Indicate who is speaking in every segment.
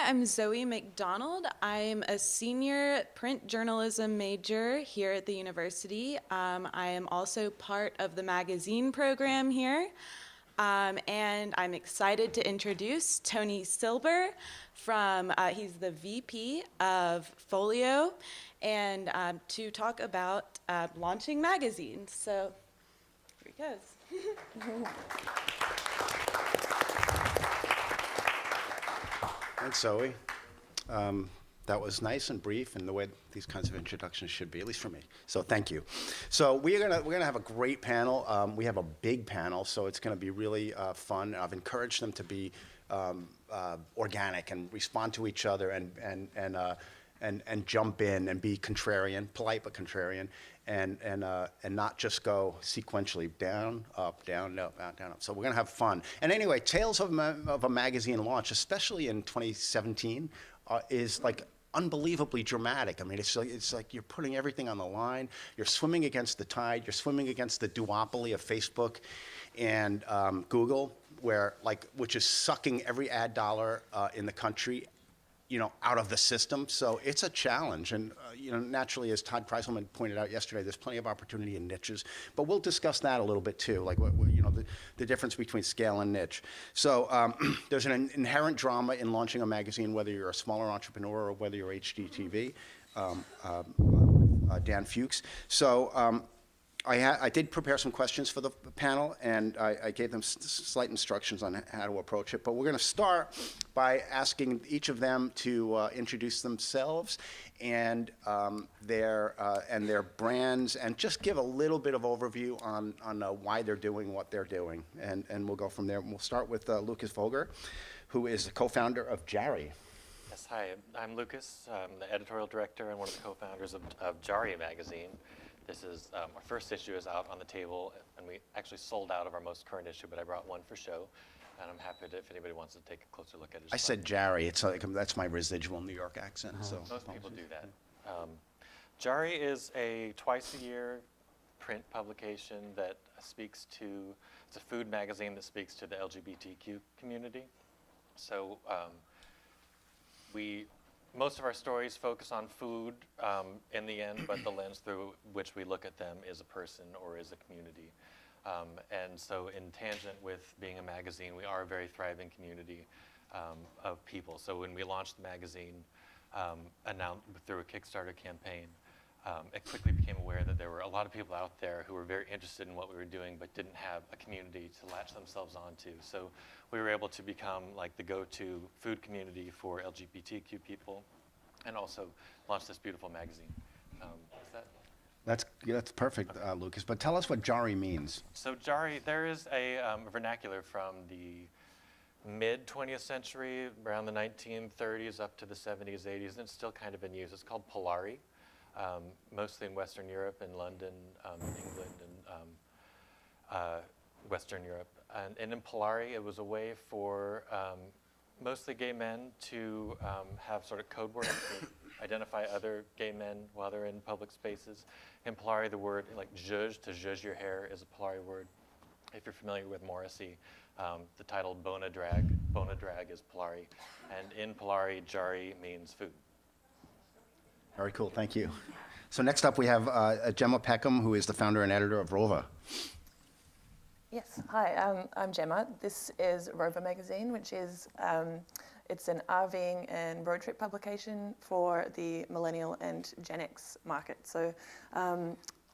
Speaker 1: I'm Zoe McDonald. I'm a senior print journalism major here at the university. I am also part of the magazine program here. And I'm excited to introduce Tony Silber he's the VP of Folio, and to talk about launching magazines. So here he goes.
Speaker 2: Thanks, Zoe. That was nice and brief, and the way these kinds of introductions should be, at least for me. So thank you. So we're gonna have a great panel. We have a big panel, so it's gonna be really fun. I've encouraged them to be organic and respond to each other and jump in and be contrarian, polite but contrarian, and not just go sequentially down, up, down, up, down, up. So we're gonna have fun. And anyway, tales of a magazine launch, especially in 2017, is like unbelievably dramatic. I mean, it's like you're putting everything on the line. You're swimming against the tide. You're swimming against the duopoly of Facebook and Google, which is sucking every ad dollar in the country, out of the system. So it's a challenge. And, naturally, as Todd Kreiselman pointed out yesterday, there's plenty of opportunity in niches. But we'll discuss that a little bit, too, like, the difference between scale and niche. So there's an inherent drama in launching a magazine, whether you're a smaller entrepreneur or whether you're Hgtv, Dan Fuchs. So I did prepare some questions for the panel, and I gave them slight instructions on how to approach it. But we're going to start by asking each of them to introduce themselves and their brands, and just give a little bit of overview on why they're doing what they're doing. And we'll go from there. We'll start with Lukas Volger, who is the co-founder of Jarry.
Speaker 3: Yes, hi. I'm Lukas. I'm the editorial director and one of the co-founders of Jarry Magazine. This is, our first issue is out on the table, and we actually sold out of our most current issue, but I brought one for show, and I'm happy if anybody wants to take a closer look at it.
Speaker 2: I said Jarry. It's like, that's my residual New York accent. So
Speaker 3: most people do that. Jarry is a twice-a-year print publication that speaks to, it's a food magazine that speaks to the LGBTQ community. So most of our stories focus on food in the end, but the lens through which we look at them is a person or is a community. And so in tangent with being a magazine, we are a very thriving community of people. So when we launched the magazine, announced through a Kickstarter campaign, it quickly became aware that there were a lot of people out there who were very interested in what we were doing but didn't have a community to latch themselves onto. So we were able to become like the go-to food community for LGBTQ people, and also launch this beautiful magazine.
Speaker 2: That's perfect, Lukas. But tell us what Jarry means.
Speaker 3: So Jarry, there is a vernacular from the mid-20th century, around the 1930s up to the 70s, 80s, and it's still kind of in use. It's called Polari. Mostly in Western Europe and London, England, and Western Europe. And in Polari, it was a way for mostly gay men to have sort of code words to identify other gay men while they're in public spaces. In Polari, the word like zhuzh, to zhuzh your hair, is a Polari word. If you're familiar with Morrissey, the title Bona Drag is Polari. And in Polari, Jarry means food.
Speaker 2: Very cool, thank you. So next up we have Gemma Peckham, who is the founder and editor of ROVA.
Speaker 4: Yes, hi, I'm Gemma. This is ROVA Magazine, which is, it's an RVing and road trip publication for the millennial and Gen X market. So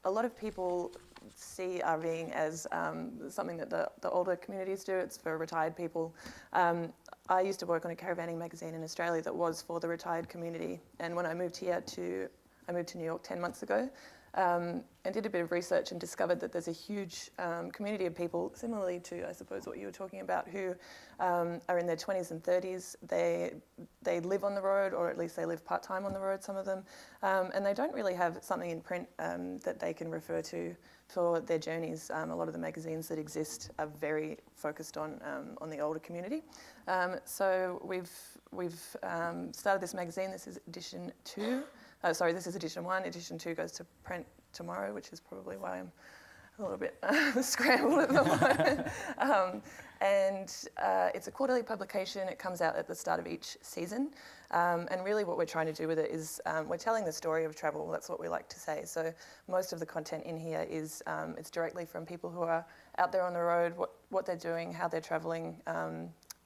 Speaker 4: a lot of people see RVing as something that the older communities do. It's for retired people. I used to work on a caravanning magazine in Australia that was for the retired community. And when I moved here I moved to New York 10 months ago, and did a bit of research and discovered that there's a huge community of people, similarly to, I suppose, what you were talking about, who are in their 20s and 30s. They live on the road, or at least they live part-time on the road, some of them, and they don't really have something in print that they can refer to for their journeys. A lot of the magazines that exist are very focused on the older community. So we've started this magazine. This is edition 2. This is edition 1. Edition 2 goes to print tomorrow, which is probably why I'm a little bit scrambled at the moment. It's a quarterly publication. It comes out at the start of each season. And really what we're trying to do with it is we're telling the story of travel. That's what we like to say. So most of the content in here is it's directly from people who are out there on the road, what they're doing, how they're traveling.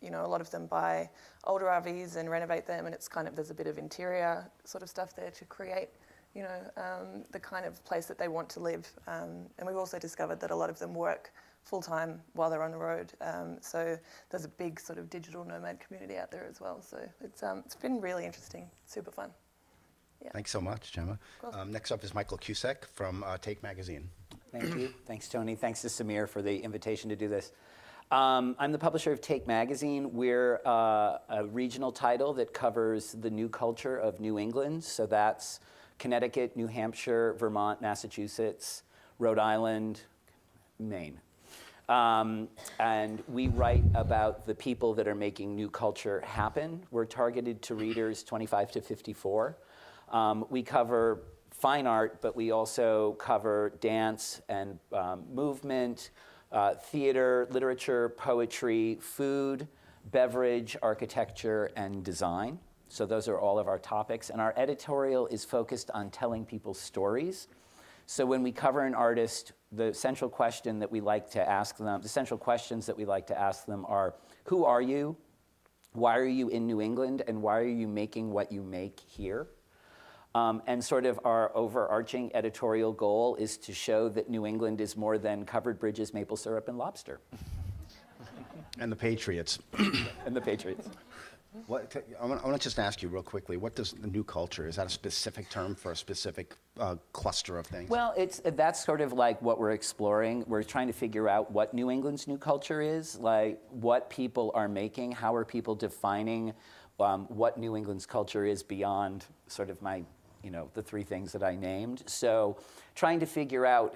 Speaker 4: You know, a lot of them buy older RVs and renovate them, and it's kind of, there's a bit of interior sort of stuff there to create, you know, the kind of place that they want to live. And we've also discovered that a lot of them work full-time while they're on the road. So there's a big sort of digital nomad community out there as well. So it's been really interesting, super fun. Yeah.
Speaker 2: Thanks so much, Gemma. Next up is Michael Kusek from Take Magazine.
Speaker 5: Thank you. Thanks, Tony. Thanks to Samir for the invitation to do this. I'm the publisher of Take Magazine. We're a regional title that covers the new culture of New England. So that's Connecticut, New Hampshire, Vermont, Massachusetts, Rhode Island, Maine. And we write about the people that are making new culture happen. We're targeted to readers 25 to 54. We cover fine art, but we also cover dance and movement, theater, literature, poetry, food, beverage, architecture, and design. So those are all of our topics. And our editorial is focused on telling people's stories. So when we cover an artist, the central question that we like to ask them, the central questions that we like to ask them are, who are you? Why are you in New England? And why are you making what you make here? And sort of our overarching editorial goal is to show that New England is more than covered bridges, maple syrup, and lobster.
Speaker 2: And the Patriots.
Speaker 5: And the Patriots.
Speaker 2: I want to just ask you real quickly, what does the new culture, is that a specific term for a specific cluster of things?
Speaker 5: Well, that's sort of like what we're exploring. We're trying to figure out what New England's new culture is, like what people are making, how are people defining what New England's culture is beyond sort of my, you know, the three things that I named. So trying to figure out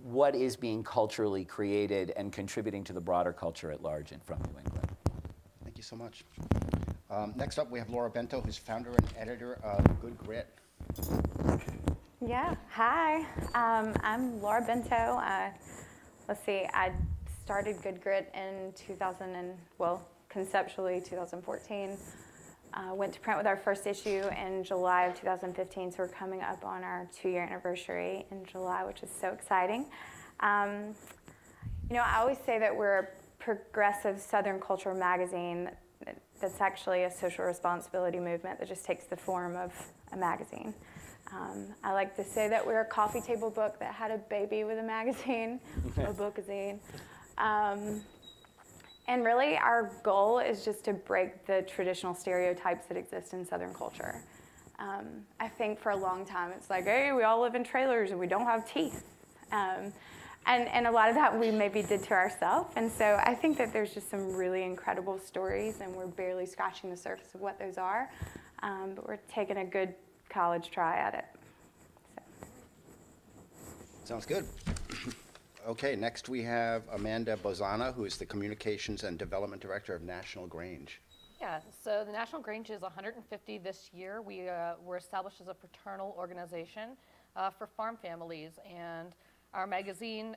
Speaker 5: what is being culturally created and contributing to the broader culture at large and from New England.
Speaker 2: Thank you so much. Next up, we have Laura Bento, who's founder and editor of Good Grit.
Speaker 6: Yeah, hi. I'm Laura Bento. Let's see, I started Good Grit in conceptually 2014. Went to print with our first issue in July of 2015, so we're coming up on our 2-year anniversary in July, which is so exciting. You know, I always say that we're a progressive Southern culture magazine that's actually a social responsibility movement that just takes the form of a magazine. I like to say that we're a coffee table book that had a baby with a magazine, a bookazine. And really, our goal is just to break the traditional stereotypes that exist in Southern culture. I think for a long time, it's like, hey, we all live in trailers and we don't have teeth. And a lot of that we maybe did to ourselves. And so I think that there's just some really incredible stories, and we're barely scratching the surface of what those are. But we're taking a good college try at it. So.
Speaker 2: Sounds good. Okay, next we have Amanda Bosanna, who is the Communications and Development Director of National Grange.
Speaker 7: Yeah, so the National Grange is 150 this year. We were established as a fraternal organization for farm families, and our magazine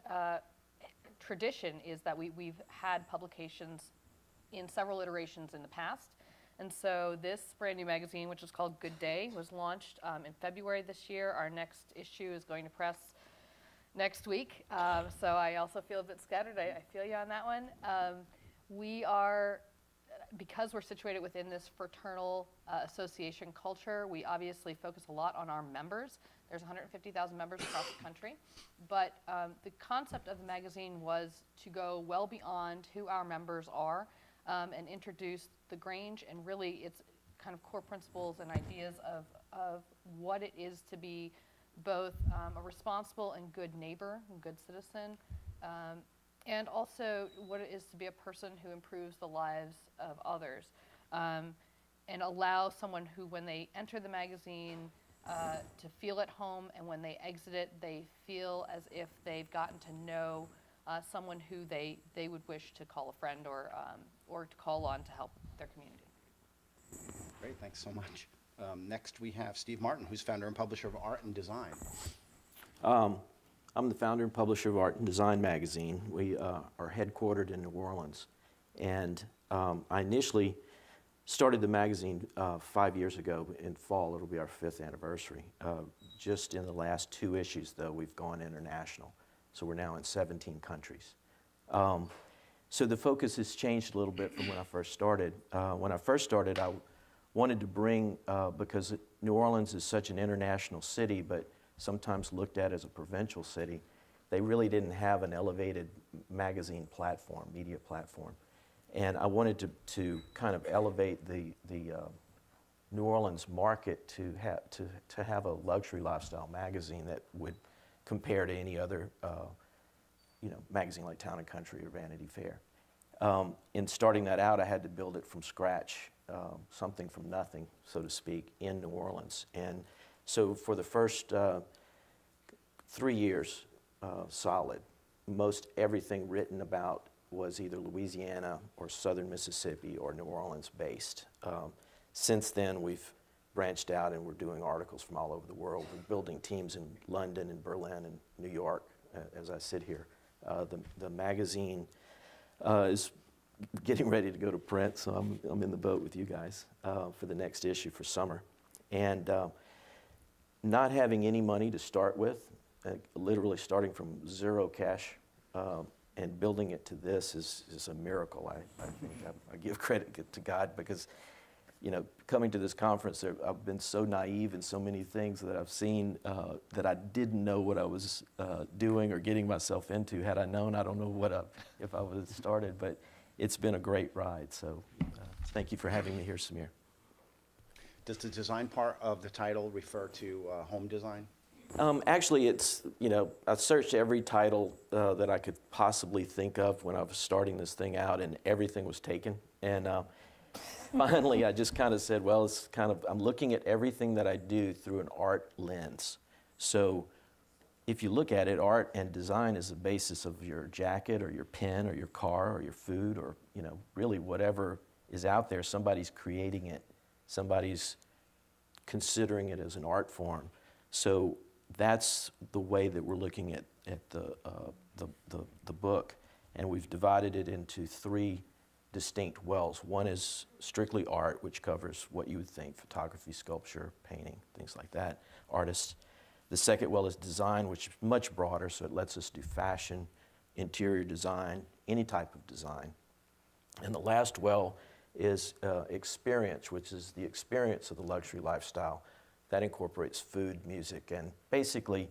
Speaker 7: tradition is that we've had publications in several iterations in the past. And so this brand new magazine, which is called Good Day, was launched in February this year. Our next issue is going to press next week. So I also feel a bit scattered. I feel you on that one. We are, because we're situated within this fraternal association culture, we obviously focus a lot on our members. There's 150,000 members across the country. But the concept of the magazine was to go well beyond who our members are and introduce the Grange and really its kind of core principles and ideas of what it is to be both a responsible and good neighbor and good citizen, and also what it is to be a person who improves the lives of others, and allow someone who, when they enter the magazine, to feel at home, and when they exit it, they feel as if they've gotten to know someone who they would wish to call a friend or to call on to help their community.
Speaker 2: Great, thanks so much. Next we have Steve Martin, who's founder and publisher of Art+Design.
Speaker 8: I'm the founder and publisher of Art+Design Magazine. We are headquartered in New Orleans. And I initially started the magazine 5 years ago in fall. It'll be our 5th anniversary. Just in the last 2 issues, though, we've gone international. So we're now in 17 countries. So the focus has changed a little bit from when I first started. When I first started, I wanted to bring, because New Orleans is such an international city, but sometimes looked at as a provincial city, they really didn't have an elevated magazine platform, media platform. And I wanted to kind of elevate the New Orleans market to have a luxury lifestyle magazine that would compare to any other magazine like Town and Country or Vanity Fair. In starting that out, I had to build it from scratch, something from nothing, so to speak, in New Orleans. And so for the first 3 years, solid, most everything written about was either Louisiana or Southern Mississippi or New Orleans based. Since then, we've branched out and we're doing articles from all over the world. We're building teams in London and Berlin and New York as I sit here. The magazine is getting ready to go to print, so I'm in the boat with you guys for the next issue for summer. And not having any money to start with, literally starting from 0 cash and building it to this is a miracle. I think I give credit to God because, coming to this conference, I've been so naive in so many things that I've seen that I didn't know what I was doing or getting myself into. Had I known, I don't know if I would have started, but it's been a great ride. So thank you for having me here, Samir.
Speaker 2: Does the design part of the title refer to home design?
Speaker 8: Actually, it's, I searched every title that I could possibly think of when I was starting this thing out, and everything was taken. And finally, I just kind of said, well, I'm looking at everything that I do through an art lens. So if you look at it, art and design is the basis of your jacket or your pen or your car or your food or, really whatever is out there. Somebody's creating it. Somebody's considering it as an art form. So that's the way that we're looking at the book. And we've divided it into 3 distinct wells. One is strictly art, which covers what you would think: photography, sculpture, painting, things like that, artists. The second well is design, which is much broader, so it lets us do fashion, interior design, any type of design. And the last well is experience, which is the experience of the luxury lifestyle. That incorporates food, music, and basically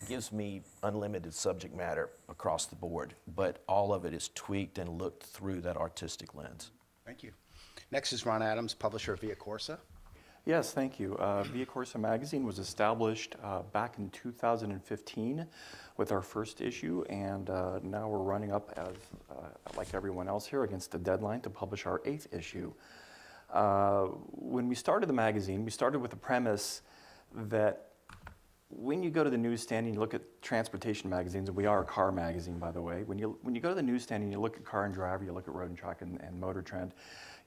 Speaker 8: gives me unlimited subject matter across the board, but all of it is tweaked and looked through that artistic lens.
Speaker 2: Thank you. Next is Ron Adams, publisher of Via Corsa.
Speaker 9: Yes, thank you. Via Corsa Magazine was established back in 2015 with our first issue, and now we're running up as, like everyone else here, against the deadline to publish our 8th issue. When we started the magazine, we started with the premise that when you go to the newsstand and you look at transportation magazines, and we are a car magazine, by the way, when you go to the newsstand and you look at Car and Driver, you look at Road and Track and Motor Trend,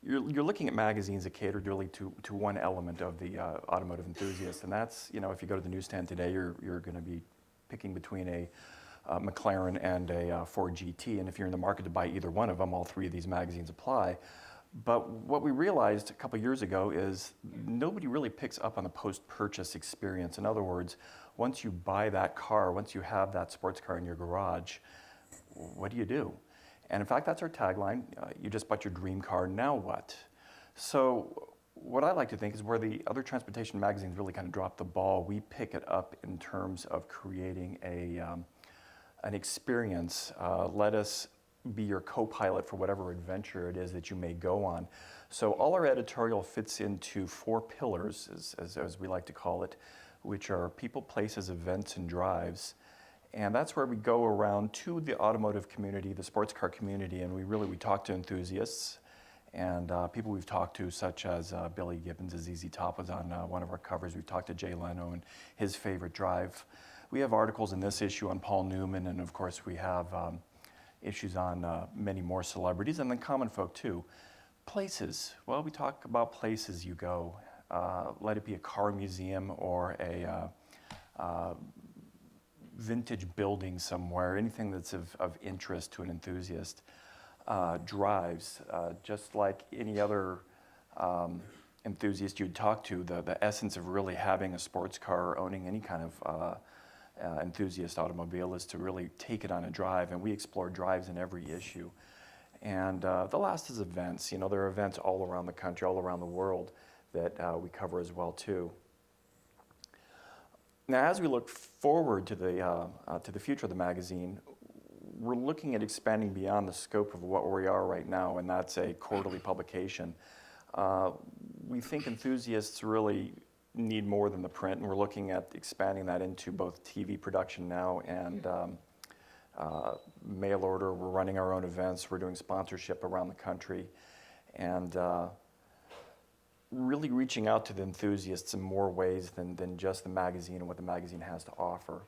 Speaker 9: you're looking at magazines that cater really to one element of the automotive enthusiast, and that's, if you go to the newsstand today, you're going to be picking between a McLaren and a Ford GT, and if you're in the market to buy either one of them, all 3 of these magazines apply. But what we realized a couple years ago is nobody really picks up on the post-purchase experience. In other words, once you buy that car, once you have that sports car in your garage, what do you do? And in fact, that's our tagline. You just bought your dream car, now what? So what I like to think is where the other transportation magazines really kind of drop the ball, we pick it up in terms of creating an experience. Let us be your co-pilot for whatever adventure it is that you may go on. So all our editorial fits into 4 pillars, as we like to call it, which are people, places, events, and drives. And that's where we go around to the automotive community, the sports car community, and we talk to enthusiasts and people we've talked to, such as Billy Gibbons, ZZ Top was on one of our covers. We've talked to Jay Leno and his favorite drive. We have articles in this issue on Paul Newman, and of course we have issues on many more celebrities, and then common folk too. Places, well, we talk about places you go. Let it be a car museum or vintage building somewhere, anything that's of interest to an enthusiast, drives, just like any other enthusiast you'd talk to, the essence of really having a sports car or owning any kind of enthusiast automobile is to really take it on a drive, and we explore drives in every issue. And the last is events. You know, there are events all around the country, all around the world that we cover as well too. Now, as we look forward to the future of the magazine, we're looking at expanding beyond the scope of what we are right now, and that's a quarterly publication. We think enthusiasts really need more than the print, and we're looking at expanding that into both TV production now and mail order. We're running our own events. We're doing sponsorship around the country, and really reaching out to the enthusiasts in more ways than just the magazine and what the magazine has to offer.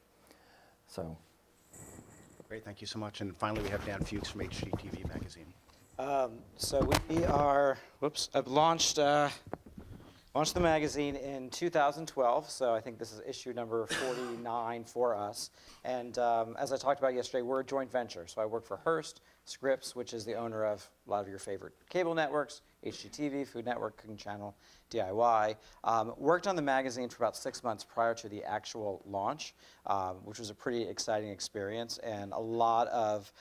Speaker 9: So.
Speaker 2: Great, thank you so much. And finally, we have Dan Fuchs from Hgtv Magazine.
Speaker 10: So we are, I've launched the magazine in 2012, so I think this is issue number 49 for us. And as I talked about yesterday, we're a joint venture. So I work for Hearst Scripps, which is the owner of a lot of your favorite cable networks, HGTV, Food Network, Cooking Channel, DIY. Worked on the magazine for about 6 months prior to the actual launch, which was a pretty exciting experience, and a lot of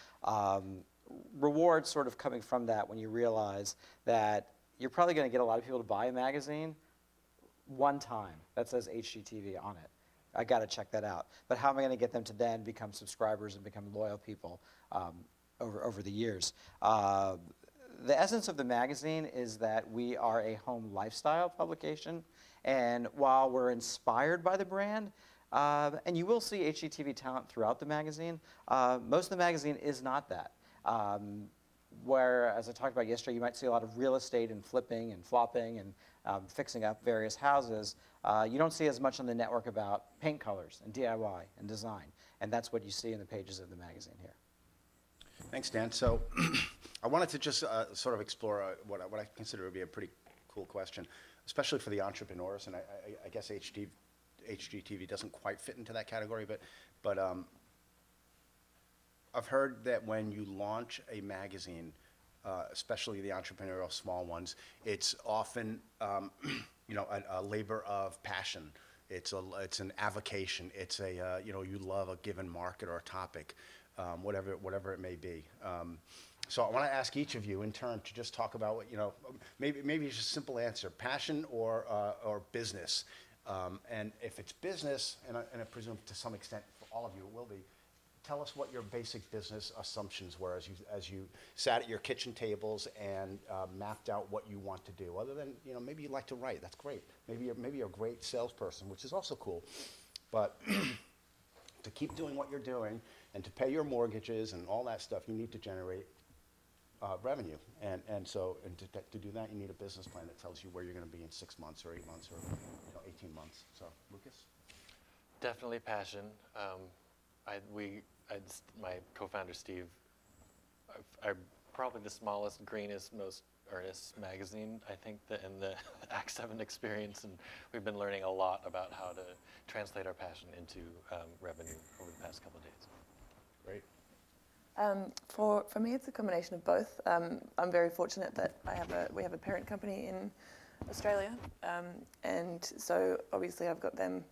Speaker 10: rewards sort of coming from that when you realize that you're probably going to get a lot of people to buy a magazine one time that says HGTV on it. I got to check that out. But how am I going to get them to then become subscribers and become loyal people over the years? The essence of the magazine is that we are a home lifestyle publication, and while we're inspired by the brand, and you will see HGTV talent throughout the magazine, most of the magazine is not that. Where, as I talked about yesterday, you might see a lot of real estate and flipping and flopping and fixing up various houses. You don't see as much on the network about paint colors and DIY and design, and that's what you see in the pages of the magazine here.
Speaker 2: Thanks, Dan. So I wanted to just sort of explore what I consider to be a pretty cool question, especially for the entrepreneurs, and I guess HGTV doesn't quite fit into that category, but I've heard that when you launch a magazine, especially the entrepreneurial small ones, it's often a labor of passion. It's an avocation. It's you love a given market or a topic, whatever it may be. So I want to ask each of you in turn to just talk about what maybe it's just a simple answer: passion or business. And if it's business, and I presume to some extent for all of you it will be. Tell us what your basic business assumptions were as you sat at your kitchen tables and mapped out what you want to do. Other than maybe you like to write, that's great. Maybe you're a great salesperson, which is also cool. But to keep doing what you're doing and to pay your mortgages and all that stuff, you need to generate revenue. And so to do that, you need a business plan that tells you where you're going to be in 6 months or 8 months or 18 months. So, Lukas?
Speaker 3: Definitely passion. My co-founder Steve, I'm probably the smallest, greenest, most earnest magazine, I think, in the Act 7 experience, and we've been learning a lot about how to translate our passion into revenue over the past couple of days.
Speaker 2: Great.
Speaker 4: For me, it's a combination of both. I'm very fortunate that we have a parent company in Australia, and so obviously I've got them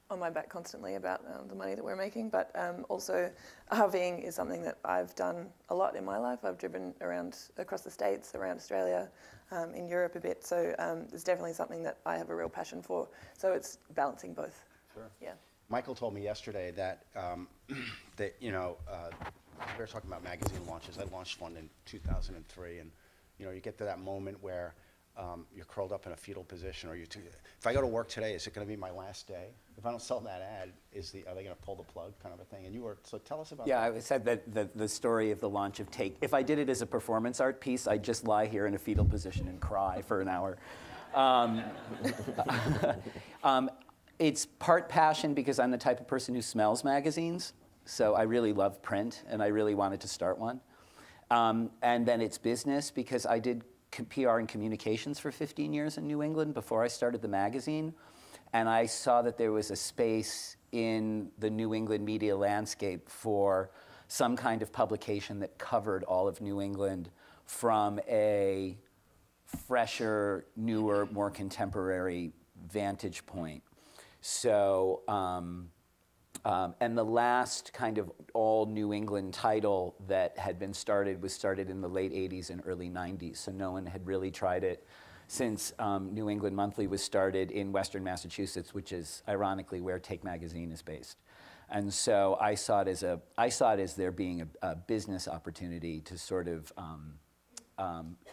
Speaker 4: on my back constantly about the money that we're making, but also RVing is something that I've done a lot in my life. I've driven around across the States, around Australia, in Europe a bit, so it's definitely something that I have a real passion for. So it's balancing both.
Speaker 2: Sure.
Speaker 4: Yeah.
Speaker 2: Michael told me yesterday that we were talking about magazine launches. I launched one in 2003, and you get to that moment where you're curled up in a fetal position, or if I go to work today, is it going to be my last day? If I don't sell that ad, are they going to pull the plug, kind of a thing? And so tell us about that.
Speaker 5: Yeah, I said that the story of the launch of Take. If I did it as a performance art piece, I'd just lie here in a fetal position and cry for an hour. It's part passion because I'm the type of person who smells magazines, so I really love print, and I really wanted to start one. And then it's business because I did PR and communications for 15 years in New England before I started the magazine, and I saw that there was a space in the New England media landscape for some kind of publication that covered all of New England from a fresher, newer, more contemporary vantage point. So, and the last kind of all New England title that had been started was started in the late 80s and early 90s. So no one had really tried it since New England Monthly was started in Western Massachusetts, which is ironically where Take Magazine is based. And so I saw it as there being a business opportunity to sort of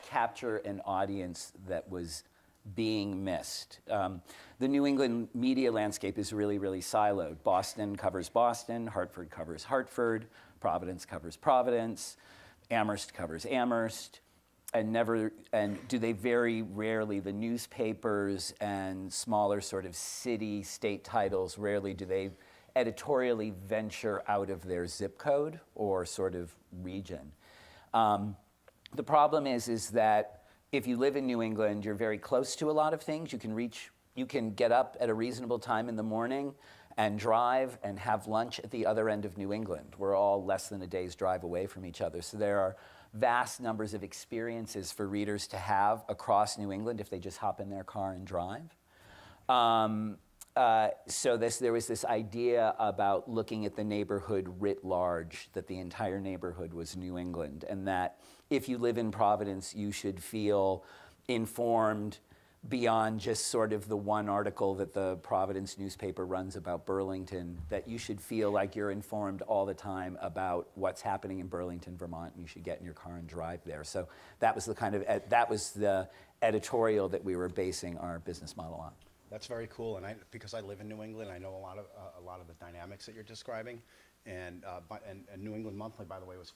Speaker 5: capture an audience that was being missed. The New England media landscape is really, really siloed. Boston covers Boston, Hartford covers Hartford, Providence covers Providence, Amherst covers Amherst, and do they very rarely, the newspapers and smaller sort of city, state titles, rarely do they editorially venture out of their zip code or sort of region. The problem is that if you live in New England, you're very close to a lot of things. You can get up at a reasonable time in the morning and drive and have lunch at the other end of New England. We're all less than a day's drive away from each other. So there are vast numbers of experiences for readers to have across New England if they just hop in their car and drive. So there was this idea about looking at the neighborhood writ large, that the entire neighborhood was New England, and that if you live in Providence, you should feel informed beyond just sort of the one article that the Providence newspaper runs about Burlington, that you should feel like you're informed all the time about what's happening in Burlington, Vermont, and you should get in your car and drive there. So that was the editorial that we were basing our business model on.
Speaker 2: That's very cool, and because I live in New England, I know a lot of the dynamics that you're describing. And New England Monthly, by the way, was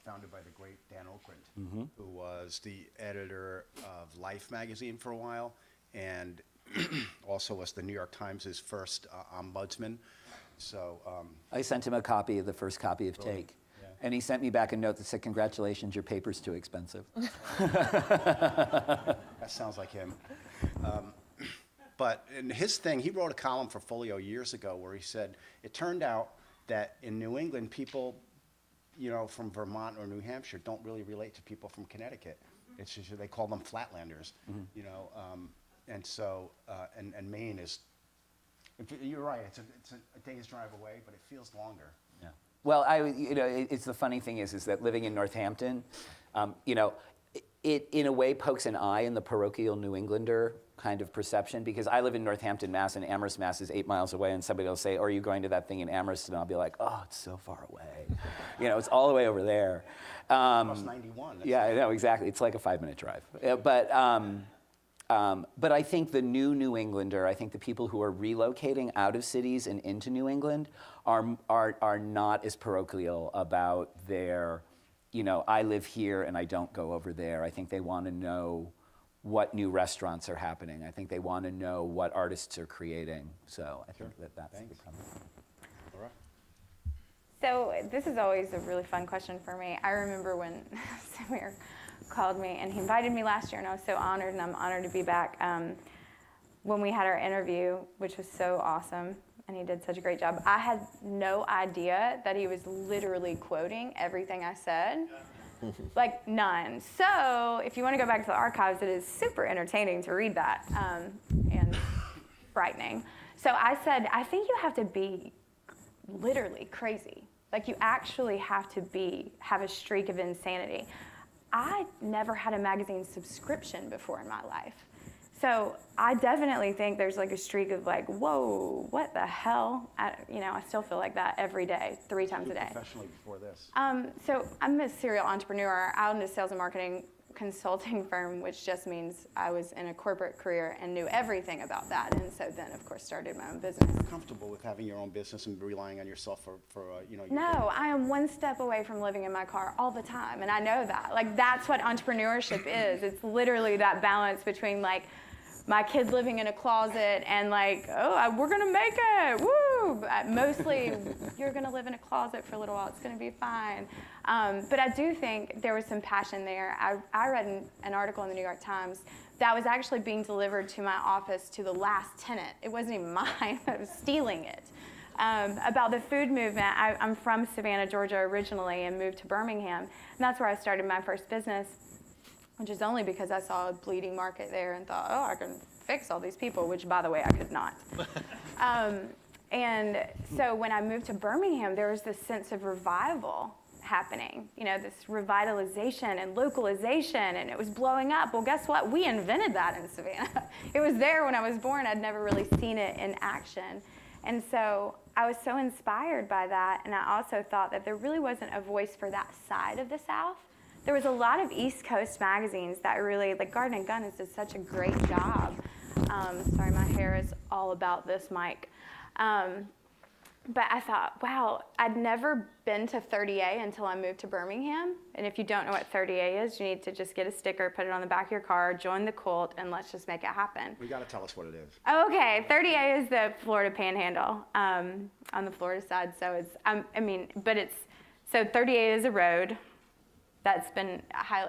Speaker 2: founded by the great Dan Okrent, who was the editor of Life magazine for a while, and also was the New York Times' first ombudsman. So
Speaker 5: I sent him a copy of the first copy of Take, and he sent me back a note that said, "Congratulations, your paper's too expensive."
Speaker 2: That sounds like him. But in his thing, he wrote a column for Folio years ago where he said it turned out that in New England, people, from Vermont or New Hampshire don't really relate to people from Connecticut. It's just, they call them flatlanders, and so, and Maine is, you're right, it's a day's drive away, but it feels longer.
Speaker 5: Yeah. Well, it's the funny thing is that living in Northampton, it in a way pokes an eye in the parochial New Englander kind of perception, because I live in Northampton, Mass, and Amherst, Mass is 8 miles away, and somebody will say, "Oh, are you going to that thing in Amherst?" And I'll be like, "Oh, it's so far away." It's all the way over there.
Speaker 2: Plus 91.
Speaker 5: Yeah, I know, exactly. It's like a 5-minute drive. But I think the New Englander, I think the people who are relocating out of cities and into New England are not as parochial about their, I live here and I don't go over there. I think they want to know what new restaurants are happening. I think they want to know what artists are creating. So I think that's the problem.
Speaker 2: Laura?
Speaker 6: So this is always a really fun question for me. I remember when Samir called me, and he invited me last year, and I was so honored, and I'm honored to be back. When we had our interview, which was so awesome, and he did such a great job, I had no idea that he was literally quoting everything I said. Like none. So if you want to go back to the archives, it is super entertaining to read that and frightening. So I said, I think you have to be literally crazy. Like you actually have to have a streak of insanity. I never had a magazine subscription before in my life. So I definitely think there's like a streak of like, whoa, what the hell? I still feel like that every day, 3 times a day.
Speaker 2: Professionally before this?
Speaker 6: So I'm a serial entrepreneur. I owned a sales and marketing consulting firm, which just means I was in a corporate career and knew everything about that. And so then, of course, started my own business.
Speaker 2: Are you comfortable with having your own business and relying on yourself for
Speaker 6: No, I am one step away from living in my car all the time, and I know that. Like, that's what entrepreneurship is. It's literally that balance between, like, my kid living in a closet and like, we're gonna make it, woo! Mostly, you're gonna live in a closet for a little while, it's gonna be fine. But I do think there was some passion there. I read an article in the New York Times that was actually being delivered to my office to the last tenant. It wasn't even mine, I was stealing it. about the food movement. I'm from Savannah, Georgia originally and moved to Birmingham. And that's where I started my first business, which is only because I saw a bleeding market there and thought, oh, I can fix all these people, which, by the way, I could not. And so when I moved to Birmingham, there was this sense of revival happening, this revitalization and localization, and it was blowing up. Well, guess what? We invented that in Savannah. It was there when I was born. I'd never really seen it in action. And so I was so inspired by that, and I also thought that there really wasn't a voice for that side of the South. There was a lot of East Coast magazines that really, like Garden and Gun did such a great job. Sorry, my hair is all about this mic. But I thought, wow, I'd never been to 30A until I moved to Birmingham. And if you don't know what 30A is, you need to just get a sticker, put it on the back of your car, join the cult, and let's just make it happen.
Speaker 2: We got to tell us what it is.
Speaker 6: Okay, 30A is the Florida Panhandle on the Florida side. So it's, so 30A is a road that's been,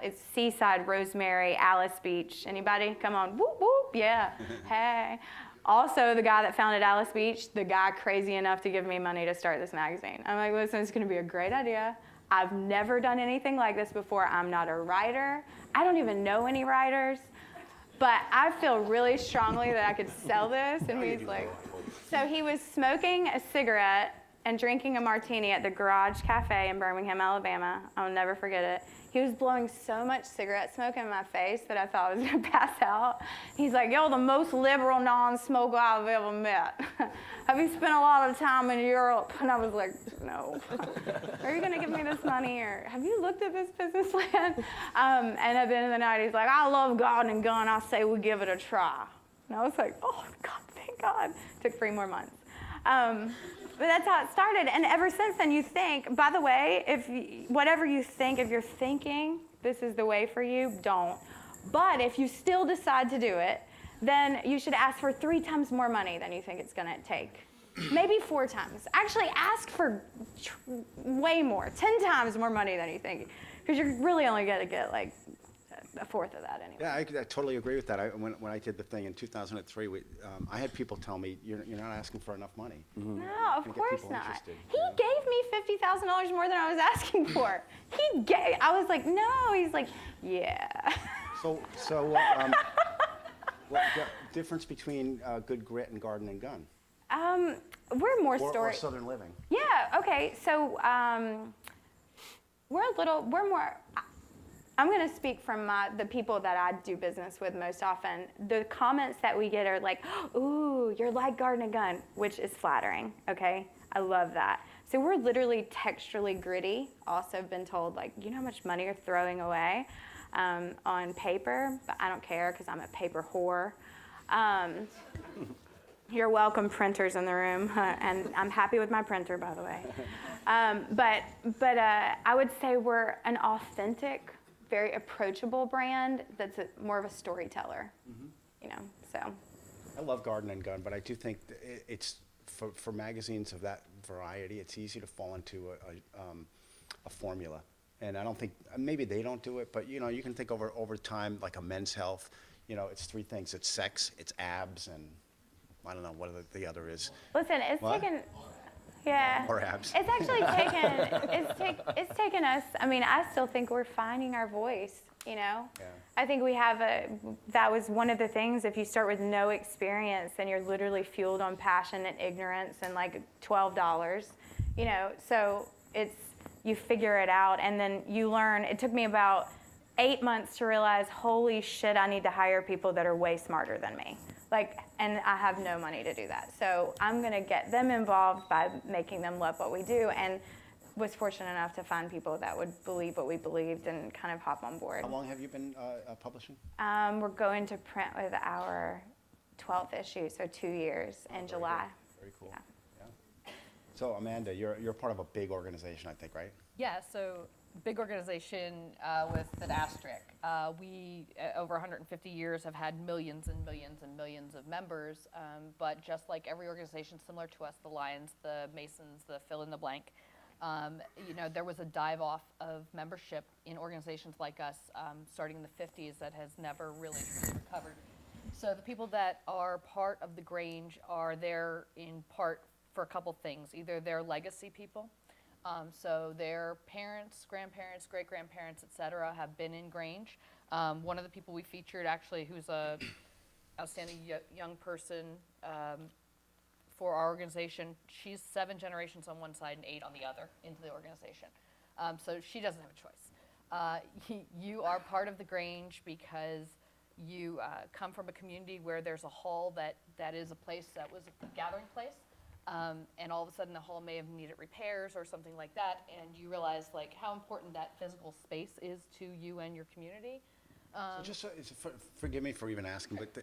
Speaker 6: it's Seaside, Rosemary, Alice Beach. Anybody? Come on, whoop, whoop, yeah, hey. Also, the guy that founded Alice Beach, the guy crazy enough to give me money to start this magazine. I'm like, listen, it's going to be a great idea. I've never done anything like this before. I'm not a writer. I don't even know any writers. But I feel really strongly that I could sell this. And he's like, so he was smoking a cigarette and drinking a martini at the Garage Cafe in Birmingham, Alabama. I'll never forget it. He was blowing so much cigarette smoke in my face that I thought I was going to pass out. He's like, yo, the most liberal non-smoker I've ever met. Have you spent a lot of time in Europe? And I was like, no. Are you going to give me this money? Or have you looked at this business plan? And at the end of the night, he's like, I love Garden and Gun. I say we give it a try. And I was like, oh, God, thank God. Took 3 more months. But that's how it started. And ever since then, you think, by the way, whatever you think, if you're thinking this is the way for you, don't. But if you still decide to do it, then you should ask for 3 times more money than you think it's going to take. Maybe 4 times. Actually, ask for way more, 10 times more money than you think. Because you're really only going to get like a fourth of that anyway.
Speaker 2: Yeah, I totally agree with that. When I did the thing in 2003, I had people tell me, you're not asking for enough money.
Speaker 6: No, of course not.
Speaker 2: Interested.
Speaker 6: He gave me $50,000 more than I was asking for. I was like, no. He's like, yeah.
Speaker 2: So what the difference between Good Grit and Garden and Gun?
Speaker 6: We're more
Speaker 2: or Southern Living.
Speaker 6: Yeah, okay. So we're more, I'm going to speak from the people that I do business with most often. The comments that we get are like, ooh, you're like Garden and Gun, which is flattering, okay? I love that. So we're literally texturally gritty. Also been told, like, you know how much money you're throwing away on paper? But I don't care because I'm a paper whore. You're welcome, printers in the room. And I'm happy with my printer, by the way. But I would say we're an authentic, very approachable brand that's more of a storyteller, so.
Speaker 2: I love Garden and Gun, but I do think it's, for magazines of that variety, it's easy to fall into a formula. And I don't think, maybe they don't do it, but you can think over time, like a Men's Health, it's 3 things. It's sex, it's abs, and I don't know what the other is.
Speaker 6: Listen, it's taken... Yeah.
Speaker 2: Or abs.
Speaker 6: It's actually it's taken us, I still think we're finding our voice, Yeah. I think that was one of the things, if you start with no experience, then you're literally fueled on passion and ignorance and like $12, so you figure it out and then you learn. It took me about 8 months to realize, holy shit, I need to hire people that are way smarter than me. And I have no money to do that. So I'm going to get them involved by making them love what we do, and was fortunate enough to find people that would believe what we believed and kind of hop on board.
Speaker 2: How long have you been publishing?
Speaker 6: We're going to print with our 12th issue, so 2 years in July.
Speaker 2: Good. Very cool. Yeah. So Amanda, you're part of a big organization, I think, right?
Speaker 7: Yeah, so big organization with an asterisk. We, over 150 years, have had millions and millions and millions of members, but just like every organization similar to us, the Lions, the Masons, the fill in the blank, there was a dive off of membership in organizations like us starting in the 50s that has never really recovered. So the people that are part of the Grange are there in part for a couple things. Either they're legacy people, so their parents, grandparents, great-grandparents, et cetera, have been in Grange. One of the people we featured, actually, who's a outstanding young person for our organization, she's 7 generations on one side and 8 on the other into the organization. So she doesn't have a choice. You are part of the Grange because you come from a community where there's a hall that is a place that was a gathering place, and all of a sudden the hall may have needed repairs or something like that, and you realize like how important that physical space is to you and your community.
Speaker 2: So just forgive me for even asking, but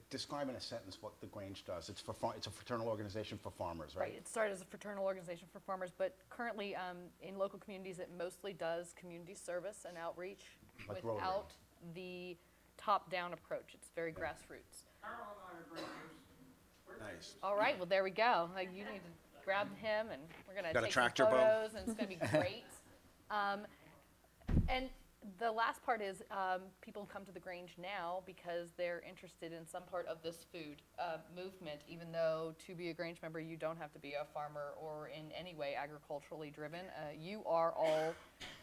Speaker 2: describe in a sentence what the Grange does. It's a fraternal organization for farmers, right?
Speaker 7: Right. It started as a fraternal organization for farmers, but currently in local communities it mostly does community service and outreach
Speaker 2: Like
Speaker 7: without the top-down approach. It's very grassroots.
Speaker 2: Nice.
Speaker 7: All right. Well, there we go. Like, you need to grab him, and we're going to
Speaker 2: Got a
Speaker 7: take some
Speaker 2: tractor bow?
Speaker 7: photos, and it's going to be great. And the last part is people come to the Grange now because they're interested in some part of this food movement, even though to be a Grange member, you don't have to be a farmer or in any way agriculturally driven. You are all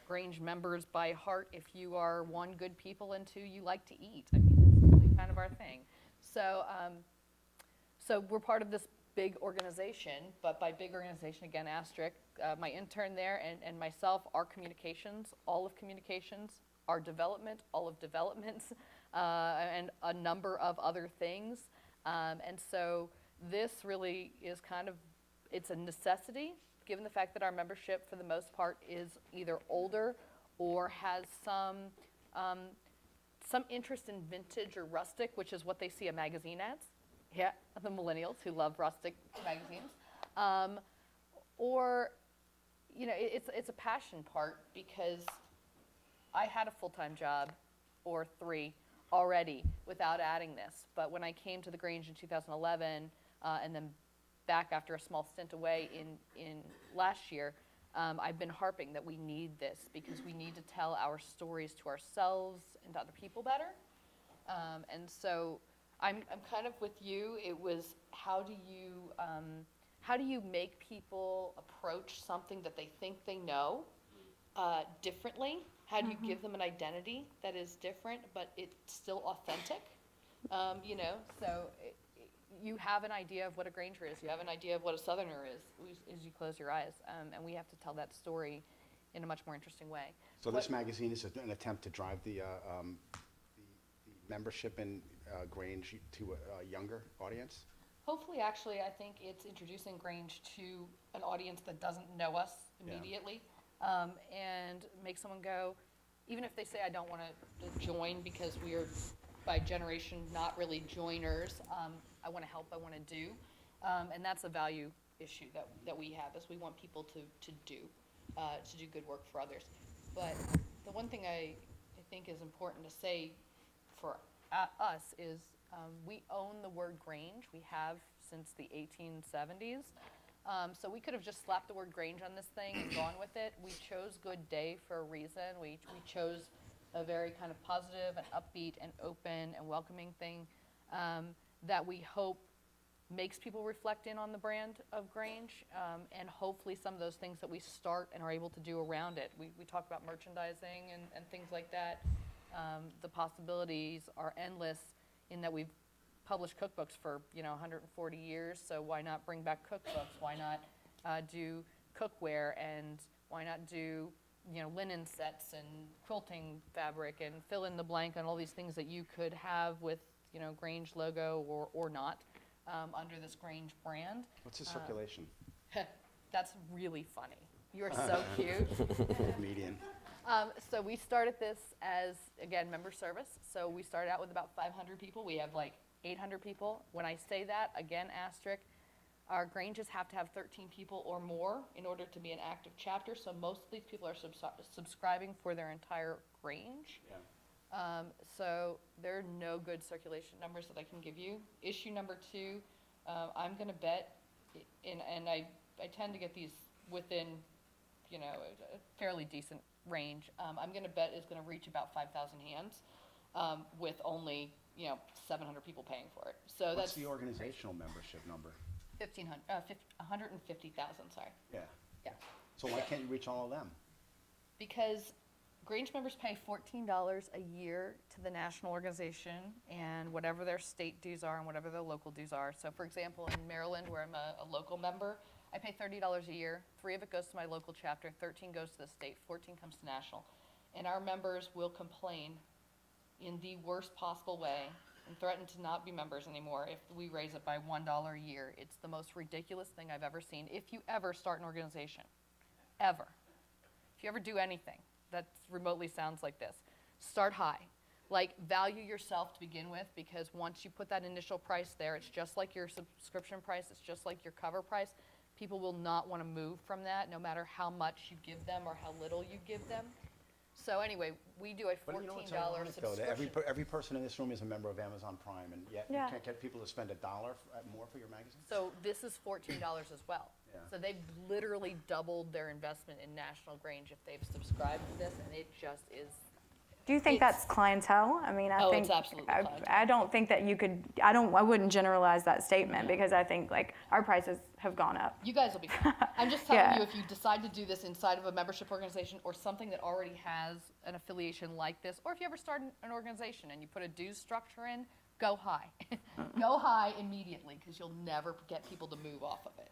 Speaker 7: Grange members by heart if you are, 1, good people, and 2, you like to eat. I mean, that's really kind of our thing. So, so we're part of this big organization, but by big organization, again, asterisk, my intern there and myself, our communications, all of communications, our development, all of developments, and a number of other things. And so this really is kind of, it's a necessity, given the fact that our membership, for the most part, is either older or has some interest in vintage or rustic, which is what they see a magazine as. Yeah, the millennials who love rustic magazines. Or, you know, it's a passion part because I had a full-time job, or 3, already without adding this. But when I came to the Grange in 2011, and then back after a small stint away in last year, I've been harping that we need this because we need to tell our stories to ourselves and to other people better. And so I'm kind of with you. It was how do you make people approach something that they think they know differently? How do you give them an identity that is different, but it's still authentic? You know, so you have an idea of what a Granger is. You have an idea of what a Southerner is as you close your eyes, and we have to tell that story in a much more interesting way.
Speaker 2: So this magazine is an attempt to drive the membership in Grange to a younger audience?
Speaker 7: Hopefully, actually, I think it's introducing Grange to an audience that doesn't know us immediately, and make someone go, even if they say, I don't want to join because we are, by generation, not really joiners, I want to help, I want to do. And that's a value issue that we have, is we want people to do good work for others. But the one thing I think is important to say for us is we own the word Grange. We have since the 1870s. So we could have just slapped the word Grange on this thing and gone with it. We chose Good Day for a reason. We chose a very kind of positive and upbeat and open and welcoming thing that we hope makes people reflect in on the brand of Grange, and hopefully some of those things that we start and are able to do around it. We talk about merchandising and things like that. The possibilities are endless in that we've published cookbooks for 140 years, so why not bring back cookbooks? Why not do cookware, and why not do linen sets and quilting fabric and fill in the blank on all these things that you could have with Grange logo or not under this Grange brand.
Speaker 2: What's the circulation?
Speaker 7: That's really funny. You're so cute.
Speaker 2: Median.
Speaker 7: So we started this as, again, member service. So we started out with about 500 people. We have like 800 people. When I say that, again, asterisk, our Granges have to have 13 people or more in order to be an active chapter. So most of these people are subscribing for their entire Grange.
Speaker 2: Yeah.
Speaker 7: So there are no good circulation numbers that I can give you. Issue number 2, I'm going to bet, and I tend to get these within, a fairly decent range. I'm going to bet it's going to reach about 5,000 hands with only, 700 people paying for it. So
Speaker 2: What's the organizational membership number?
Speaker 7: 150,000, sorry.
Speaker 2: Yeah.
Speaker 7: Yeah.
Speaker 2: So why can't you reach all of them?
Speaker 7: Because Grange members pay $14 a year to the national organization and whatever their state dues are and whatever their local dues are. So for example, in Maryland, where I'm a local member, I pay $30 a year. 3 of it goes to my local chapter, 13 goes to the state, 14 comes to national. And our members will complain in the worst possible way and threaten to not be members anymore if we raise it by $1 a year. It's the most ridiculous thing I've ever seen. If you ever start an organization, ever, if you ever do anything that remotely sounds like this, start high. Like, value yourself to begin with, because once you put that initial price there, it's just like your subscription price, it's just like your cover price. People will not want to move from that, no matter how much you give them or how little you give them. So anyway, we do a
Speaker 2: But
Speaker 7: $14
Speaker 2: you know what's ironic, though, that
Speaker 7: subscription.
Speaker 2: every person in this room is a member of Amazon Prime, and yet
Speaker 6: Yeah.
Speaker 2: you can't get people to spend $1 more for your magazine?
Speaker 7: So this is $14 as well.
Speaker 2: Yeah.
Speaker 7: So they've literally doubled their investment in National Grange if they've subscribed to this, and it just is.
Speaker 6: Do you think
Speaker 7: It's-
Speaker 6: that's clientele? I mean, I
Speaker 7: Oh,
Speaker 6: think
Speaker 7: it's absolutely clientele.
Speaker 6: I don't think that you could. I wouldn't generalize that statement because I think like our prices have gone up.
Speaker 7: You guys will be fine. I'm just telling
Speaker 6: Yeah.
Speaker 7: you, if you decide to do this inside of a membership organization or something that already has an affiliation like this, or if you ever start an organization and you put a dues structure in, go high. Go high immediately, because you'll never get people to move off of it.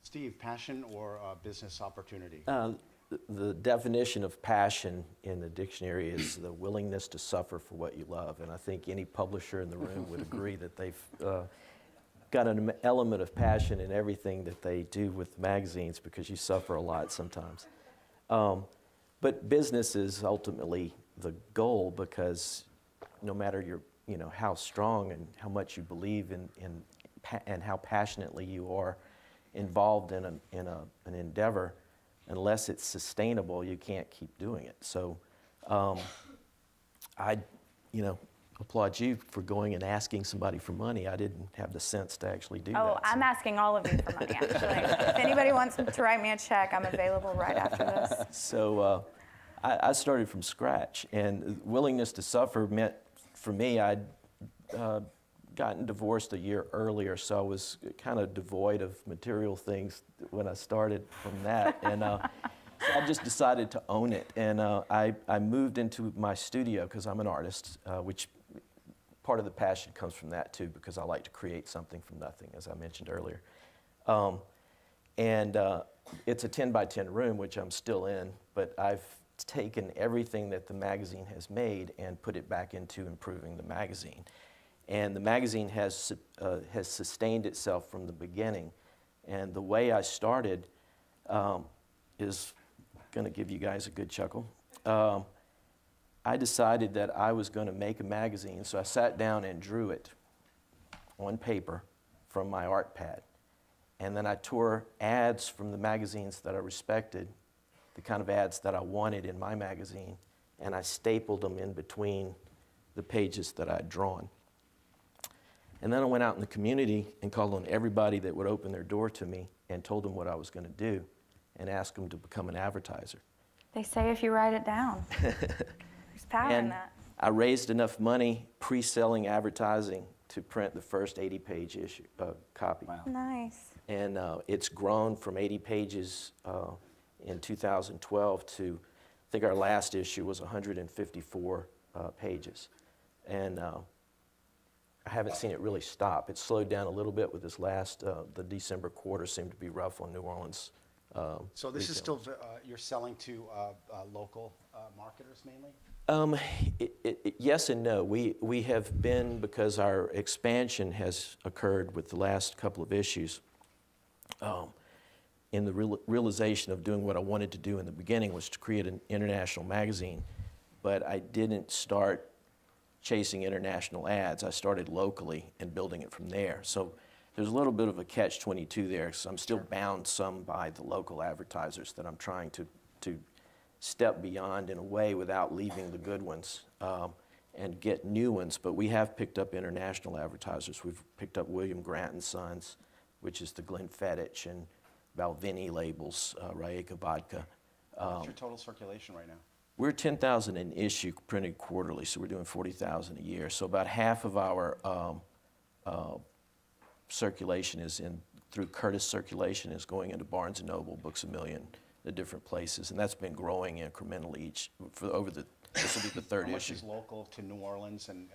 Speaker 2: Steve, passion or business opportunity?
Speaker 8: The definition of passion in the dictionary is the willingness to suffer for what you love. And I think any publisher in the room would agree that they've got an element of passion in everything that they do with magazines, because you suffer a lot sometimes. But business is ultimately the goal, because no matter how strong and how much you believe in and how passionately you are involved in an endeavor, unless it's sustainable, you can't keep doing it. So I applaud you for going and asking somebody for money. I didn't have the sense to actually do that.
Speaker 6: Oh, I'm asking all of you for money, actually. If anybody wants to write me a check, I'm available right after this.
Speaker 8: So I started from scratch, and willingness to suffer meant, for me, I'd gotten divorced a year earlier, so I was kind of devoid of material things when I started from that. And so I just decided to own it. And I moved into my studio, because I'm an artist, which part of the passion comes from that too, because I like to create something from nothing, as I mentioned earlier. It's a 10 by 10 room, which I'm still in, but I've taken everything that the magazine has made and put it back into improving the magazine. And the magazine has sustained itself from the beginning. And the way I started is going to give you guys a good chuckle. I decided that I was going to make a magazine, so I sat down and drew it on paper from my art pad. And then I tore ads from the magazines that I respected, the kind of ads that I wanted in my magazine, and I stapled them in between the pages that I'd drawn. And then I went out in the community and called on everybody that would open their door to me and told them what I was going to do and asked them to become an advertiser.
Speaker 6: They say if you write it down. There's power in
Speaker 8: And
Speaker 6: that.
Speaker 8: I raised enough money pre-selling advertising to print the first 80-page issue copy.
Speaker 2: Wow.
Speaker 6: Nice.
Speaker 8: And it's grown from 80 pages in 2012 to, I think our last issue was 154 pages. And I haven't seen it really stop. It's slowed down a little bit with this last, the December quarter seemed to be rough on New Orleans.
Speaker 2: So this is
Speaker 8: retailers.
Speaker 2: still, you're selling to local marketers mainly?
Speaker 8: Yes and no. We have been, because our expansion has occurred with the last couple of issues, in the realization of doing what I wanted to do in the beginning was to create an international magazine, but I didn't start chasing international ads. I started locally and building it from there. So there's a little bit of a catch-22 there, because I'm still bound some by the local advertisers that I'm trying to step beyond in a way without leaving the good ones and get new ones. But we have picked up international advertisers. We've picked up William Grant & Sons, which is the Glenfiddich and Balvenie labels, Rijeka Vodka.
Speaker 2: What's your total circulation right now?
Speaker 8: We're 10,000 an issue printed quarterly, so we're doing 40,000 a year. So about half of our circulation is through Curtis circulation is going into Barnes & Noble, Books A Million, the different places, and that's been growing incrementally this will be the third
Speaker 2: How much
Speaker 8: issue.
Speaker 2: is local to New Orleans and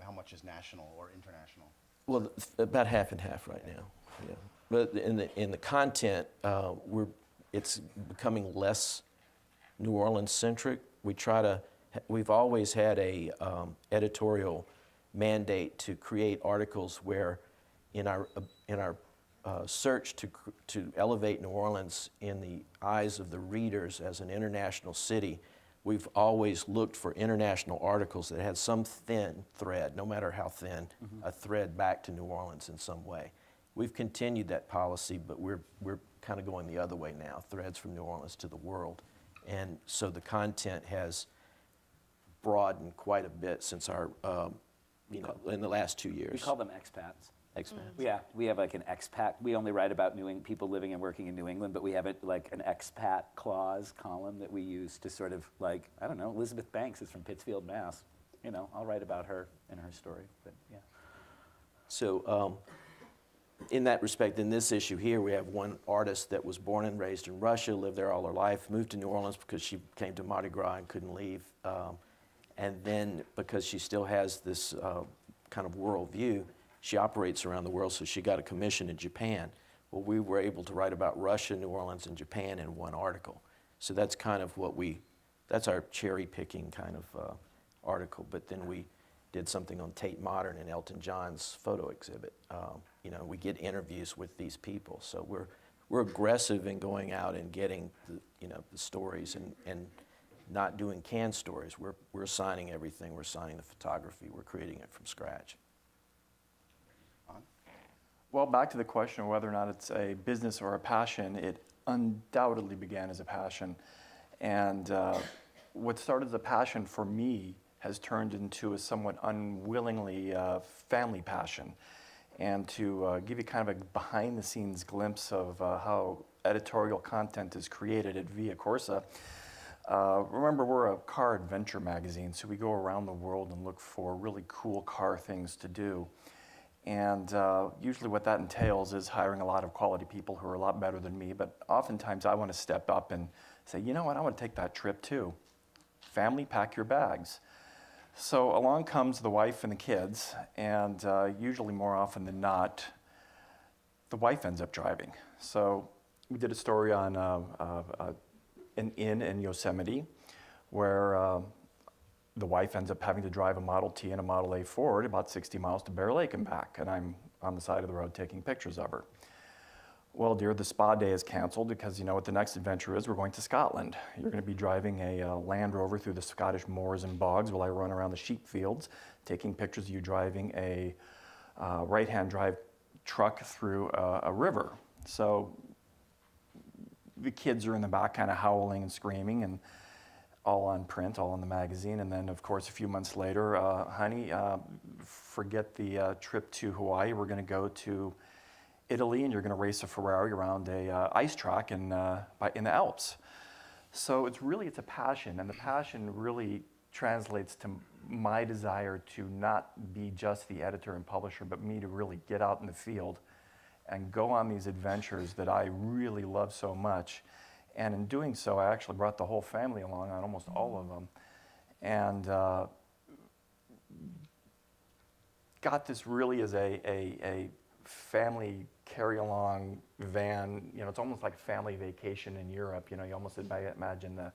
Speaker 2: how much is national or international?
Speaker 8: Well, about half and half right now. Yeah, but in the content, it's becoming less New Orleans centric. We've always had a editorial mandate to create articles where, in our search to elevate New Orleans in the eyes of the readers as an international city, we've always looked for international articles that had some thin thread, no matter how thin, a thread back to New Orleans in some way. We've continued that policy, but we're kind of going the other way now, threads from New Orleans to the world. And so the content has broadened quite a bit since our, in the last 2 years.
Speaker 5: We call them expats.
Speaker 8: Expats.
Speaker 5: Yeah, we have like an expat. We only write about people living and working in New England, but we have it like an expat clause column that we use to sort of like, I don't know, Elizabeth Banks is from Pittsfield, Mass. I'll write about her and her story, but yeah.
Speaker 8: So in that respect, in this issue here, we have one artist that was born and raised in Russia, lived there all her life, moved to New Orleans because she came to Mardi Gras and couldn't leave. And then because she still has this kind of world view, she operates around the world, so she got a commission in Japan. Well, we were able to write about Russia, New Orleans, and Japan in one article. So that's kind of that's our cherry picking kind of article. But then we did something on Tate Modern and Elton John's photo exhibit. We get interviews with these people. So we're aggressive in going out and getting the stories and not doing canned stories. We're signing everything. We're signing the photography. We're creating it from scratch.
Speaker 9: Well, back to the question of whether or not it's a business or a passion, it undoubtedly began as a passion. And what started as a passion for me has turned into a somewhat unwillingly family passion. And to give you kind of a behind-the-scenes glimpse of how editorial content is created at Via Corsa, remember we're a car adventure magazine, so we go around the world and look for really cool car things to do. And usually what that entails is hiring a lot of quality people who are a lot better than me, but oftentimes I want to step up and say, you know what, I want to take that trip too. Family, pack your bags. So along comes the wife and the kids, and usually more often than not, the wife ends up driving. So we did a story on an inn in Yosemite where the wife ends up having to drive a Model T and a Model A Ford about 60 miles to Bear Lake and back, and I'm on the side of the road taking pictures of her. Well, dear, the spa day is canceled because you know what the next adventure is? We're going to Scotland. You're going to be driving a Land Rover through the Scottish moors and bogs while I run around the sheep fields, taking pictures of you driving a right-hand drive truck through a river. So the kids are in the back kind of howling and screaming, and all on print, all in the magazine. And then, of course, a few months later, honey, forget the trip to Hawaii. We're going to go to Italy, and you're going to race a Ferrari around a ice track in the Alps. So it's a passion, and the passion really translates to my desire to not be just the editor and publisher, but me to really get out in the field and go on these adventures that I really love so much. And in doing so, I actually brought the whole family along on almost all of them, and got this really as a family carry-along van. It's almost like a family vacation in Europe. You almost imagine the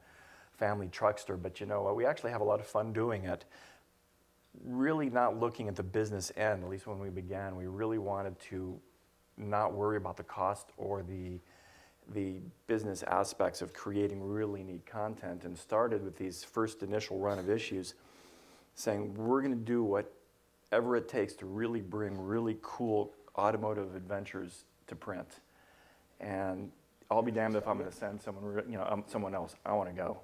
Speaker 9: family truckster, but we actually have a lot of fun doing it. Really not looking at the business end, at least when we began. We really wanted to not worry about the cost or the business aspects of creating really neat content, and started with these first initial run of issues saying we're going to do whatever it takes to really bring really cool automotive adventures to print. And I'll be damned if I'm going to send someone else. I want to go.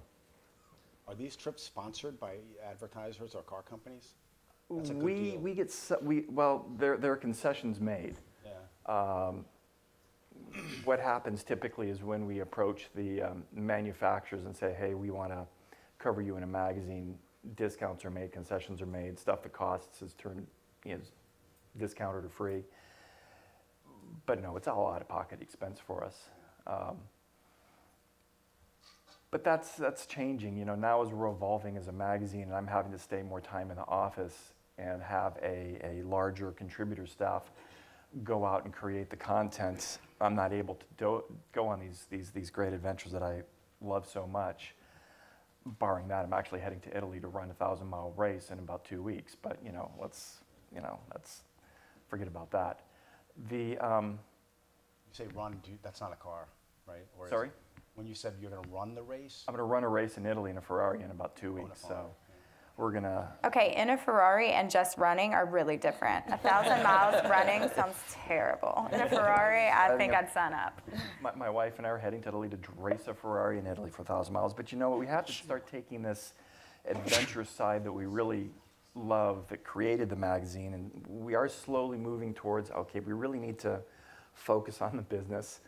Speaker 2: Are these trips sponsored by advertisers or car companies? That's a good deal.
Speaker 9: There are concessions made.
Speaker 2: Yeah.
Speaker 9: What happens typically is when we approach the manufacturers and say, hey, we want to cover you in a magazine, discounts are made, concessions are made, stuff that costs is discounted or free. But no, it's all out-of-pocket expense for us. But that's changing. You know, now as we're evolving as a magazine, and I'm having to stay more time in the office and have a larger contributor staff go out and create the content, I'm not able to go on these great adventures that I love so much. Barring that, I'm actually heading to Italy to run a 1,000-mile race in about 2 weeks. But let's forget about that. You
Speaker 2: say run, that's not a car, right? Or
Speaker 9: Sorry?
Speaker 2: When you said you're going to run the race?
Speaker 9: I'm going to run a race in Italy in a Ferrari in about 2 weeks. So we're going to...
Speaker 11: Okay, in a Ferrari and just running are really different. 1,000 miles running sounds terrible. In a Ferrari, I think I'd sign up.
Speaker 9: My wife and I are heading to Italy to race a Ferrari in Italy for 1,000 miles. But you know what? We have to start taking this adventure side that we really love, that created the magazine, and we are slowly moving towards, okay, we really need to focus on the business.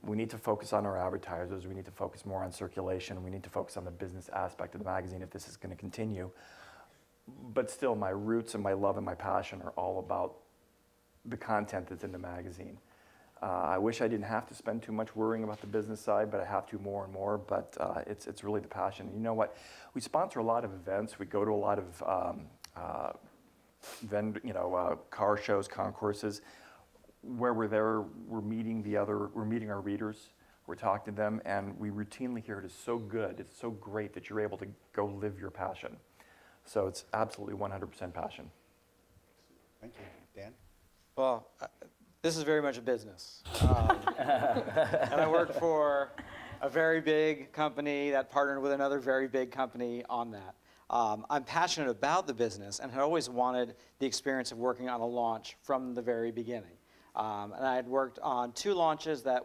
Speaker 9: We need to focus on our advertisers. We need to focus more on circulation. We need to focus on the business aspect of the magazine if this is going to continue. But still, my roots and my love and my passion are all about the content that's in the magazine. I wish I didn't have to spend too much worrying about the business side, but I have to more and more. But it's really the passion. You know what? We sponsor a lot of events. We go to a lot of car shows, concourses. Where we're there, we're meeting our readers, we're talking to them, and we routinely hear it is so good, it's so great that you're able to go live your passion. So it's absolutely 100% passion.
Speaker 2: Thank you. Dan?
Speaker 10: Well, this is very much a business. And I work for a very big company that partnered with another very big company on that. I'm passionate about the business and had always wanted the experience of working on a launch from the very beginning. And I had worked on 2 launches that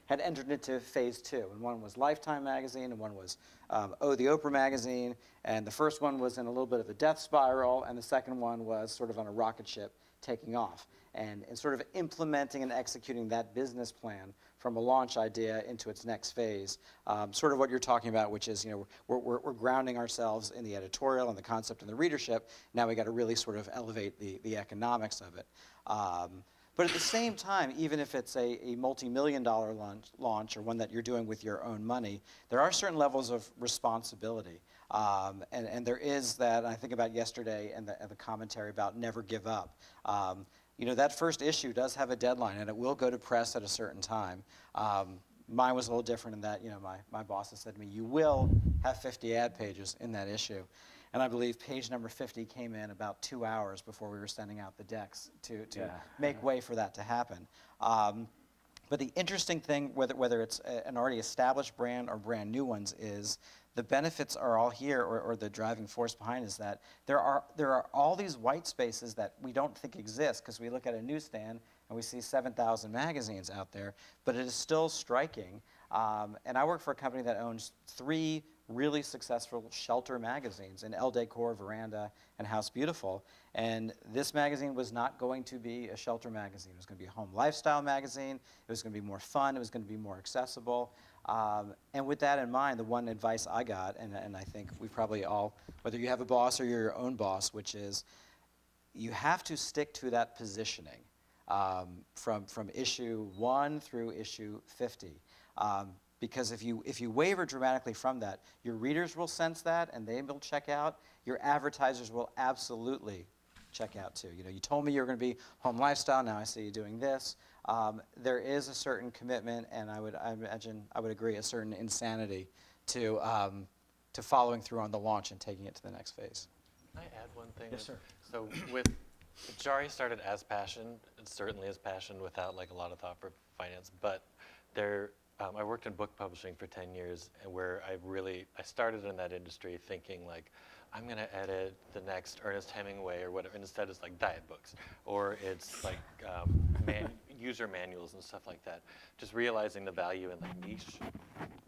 Speaker 10: had entered into phase 2. And one was Lifetime magazine, and one was the Oprah magazine. And the first one was in a little bit of a death spiral, and the second one was sort of on a rocket ship taking off. And sort of implementing and executing that business plan from a launch idea into its next phase. Sort of what you're talking about, which is, we're grounding ourselves in the editorial and the concept and the readership. Now we got to really sort of elevate the economics of it. But at the same time, even if it's a multi-million-dollar launch or one that you're doing with your own money, there are certain levels of responsibility. And there is that, I think about yesterday and the commentary about never give up. That first issue does have a deadline, and it will go to press at a certain time. Mine was a little different in that, my boss has said to me, you will have 50 ad pages in that issue. And I believe page number 50 came in about 2 hours before we were sending out the decks to make way for that to happen. But the interesting thing, whether it's an already established brand or brand new ones, is the benefits are all here, or the driving force behind is that there are all these white spaces that we don't think exist, because we look at a newsstand and we see 7,000 magazines out there, but it is still striking. And I work for a company that owns 3 really successful shelter magazines in Elle Decor, Veranda, and House Beautiful. And this magazine was not going to be a shelter magazine. It was going to be a home lifestyle magazine. It was going to be more fun. It was going to be more accessible. And with that in mind, the one advice I got, and I think we probably all, whether you have a boss or you're your own boss, which is you have to stick to that positioning from issue 1 through issue 50. Because if you waver dramatically from that, your readers will sense that and they will check out. Your advertisers will absolutely check out too. You told me you were going to be home lifestyle. Now I see you doing this. There is a certain commitment, and I would agree, a certain insanity to following through on the launch and taking it to the next phase.
Speaker 3: Can I add one thing?
Speaker 2: Yes, sir.
Speaker 3: So with Jarry started as passion. It certainly is passion without a lot of thought for finance, but I worked in book publishing for 10 years, and where I started in that industry thinking I'm going to edit the next Ernest Hemingway or whatever, and instead it's diet books, or it's user manuals and stuff like that. Just realizing the value in niche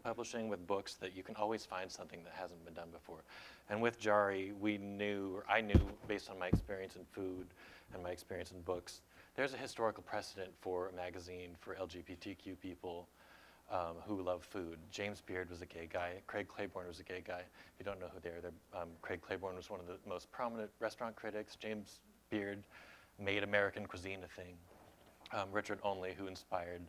Speaker 3: publishing with books, that you can always find something that hasn't been done before. And with Jarry, I knew based on my experience in food and my experience in books, there's a historical precedent for a magazine for LGBTQ people who love food. James Beard was a gay guy. Craig Claiborne was a gay guy. If you don't know who they are, Craig Claiborne was one of the most prominent restaurant critics. James Beard made American cuisine a thing. Richard Onley, who inspired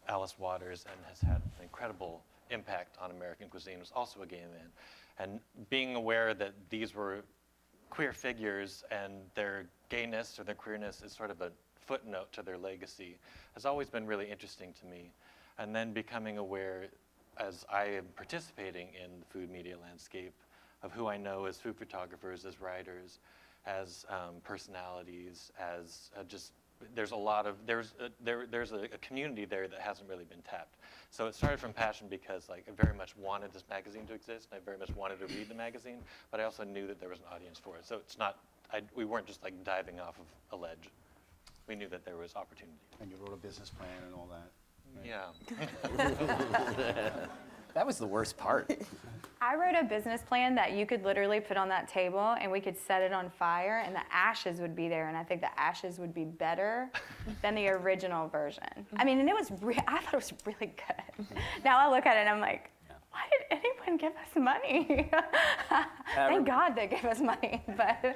Speaker 3: Alice Waters and has had an incredible impact on American cuisine, was also a gay man. And being aware that these were queer figures and their gayness or their queerness is sort of a footnote to their legacy has always been really interesting to me. And then becoming aware, as I am participating in the food media landscape, of who I know as food photographers, as writers, as personalities, as just, there's a community there that hasn't really been tapped. So it started from passion because like I very much wanted this magazine to exist, and I very much wanted to read the magazine, but I also knew that there was an audience for it. So it's not, we weren't just like diving off of a ledge. We knew that there was opportunity.
Speaker 2: And you wrote a business plan and all that.
Speaker 3: Yeah.
Speaker 5: That was the worst part.
Speaker 11: I wrote a business plan that you could literally put on that table and we could set it on fire and the ashes would be there, and I think the ashes would be better than the original version. I mean, and it was I thought it was really good. Now I look at it and I'm like, why did anyone give us money? Thank God they gave us money, but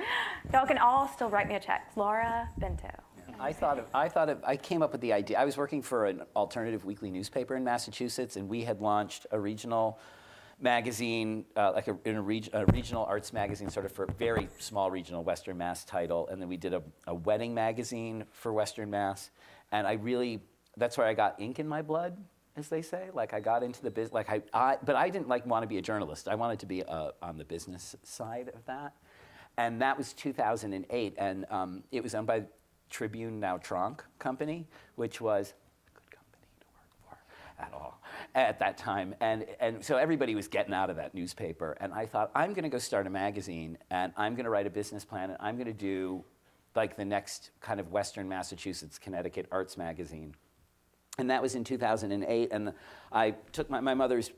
Speaker 11: y'all can all still write me a check. Laura Bento.
Speaker 5: I came up with the idea. I was working for an alternative weekly newspaper in Massachusetts, and we had launched a regional magazine, like a regional arts magazine, sort of for very small regional Western Mass title. And then we did a wedding magazine for Western Mass. And that's where I got ink in my blood, as they say. Like I got into the business, but I didn't want to be a journalist. I wanted to be on the business side of that. And that was 2008, and it was owned by Tribune, now Tronc Company, which was a good company to work for at all at that time. And so everybody was getting out of that newspaper. And I thought, I'm going to go start a magazine, and I'm going to write a business plan, and I'm going to do like the next kind of Western Massachusetts, Connecticut arts magazine. And that was in 2008. And I took my mother's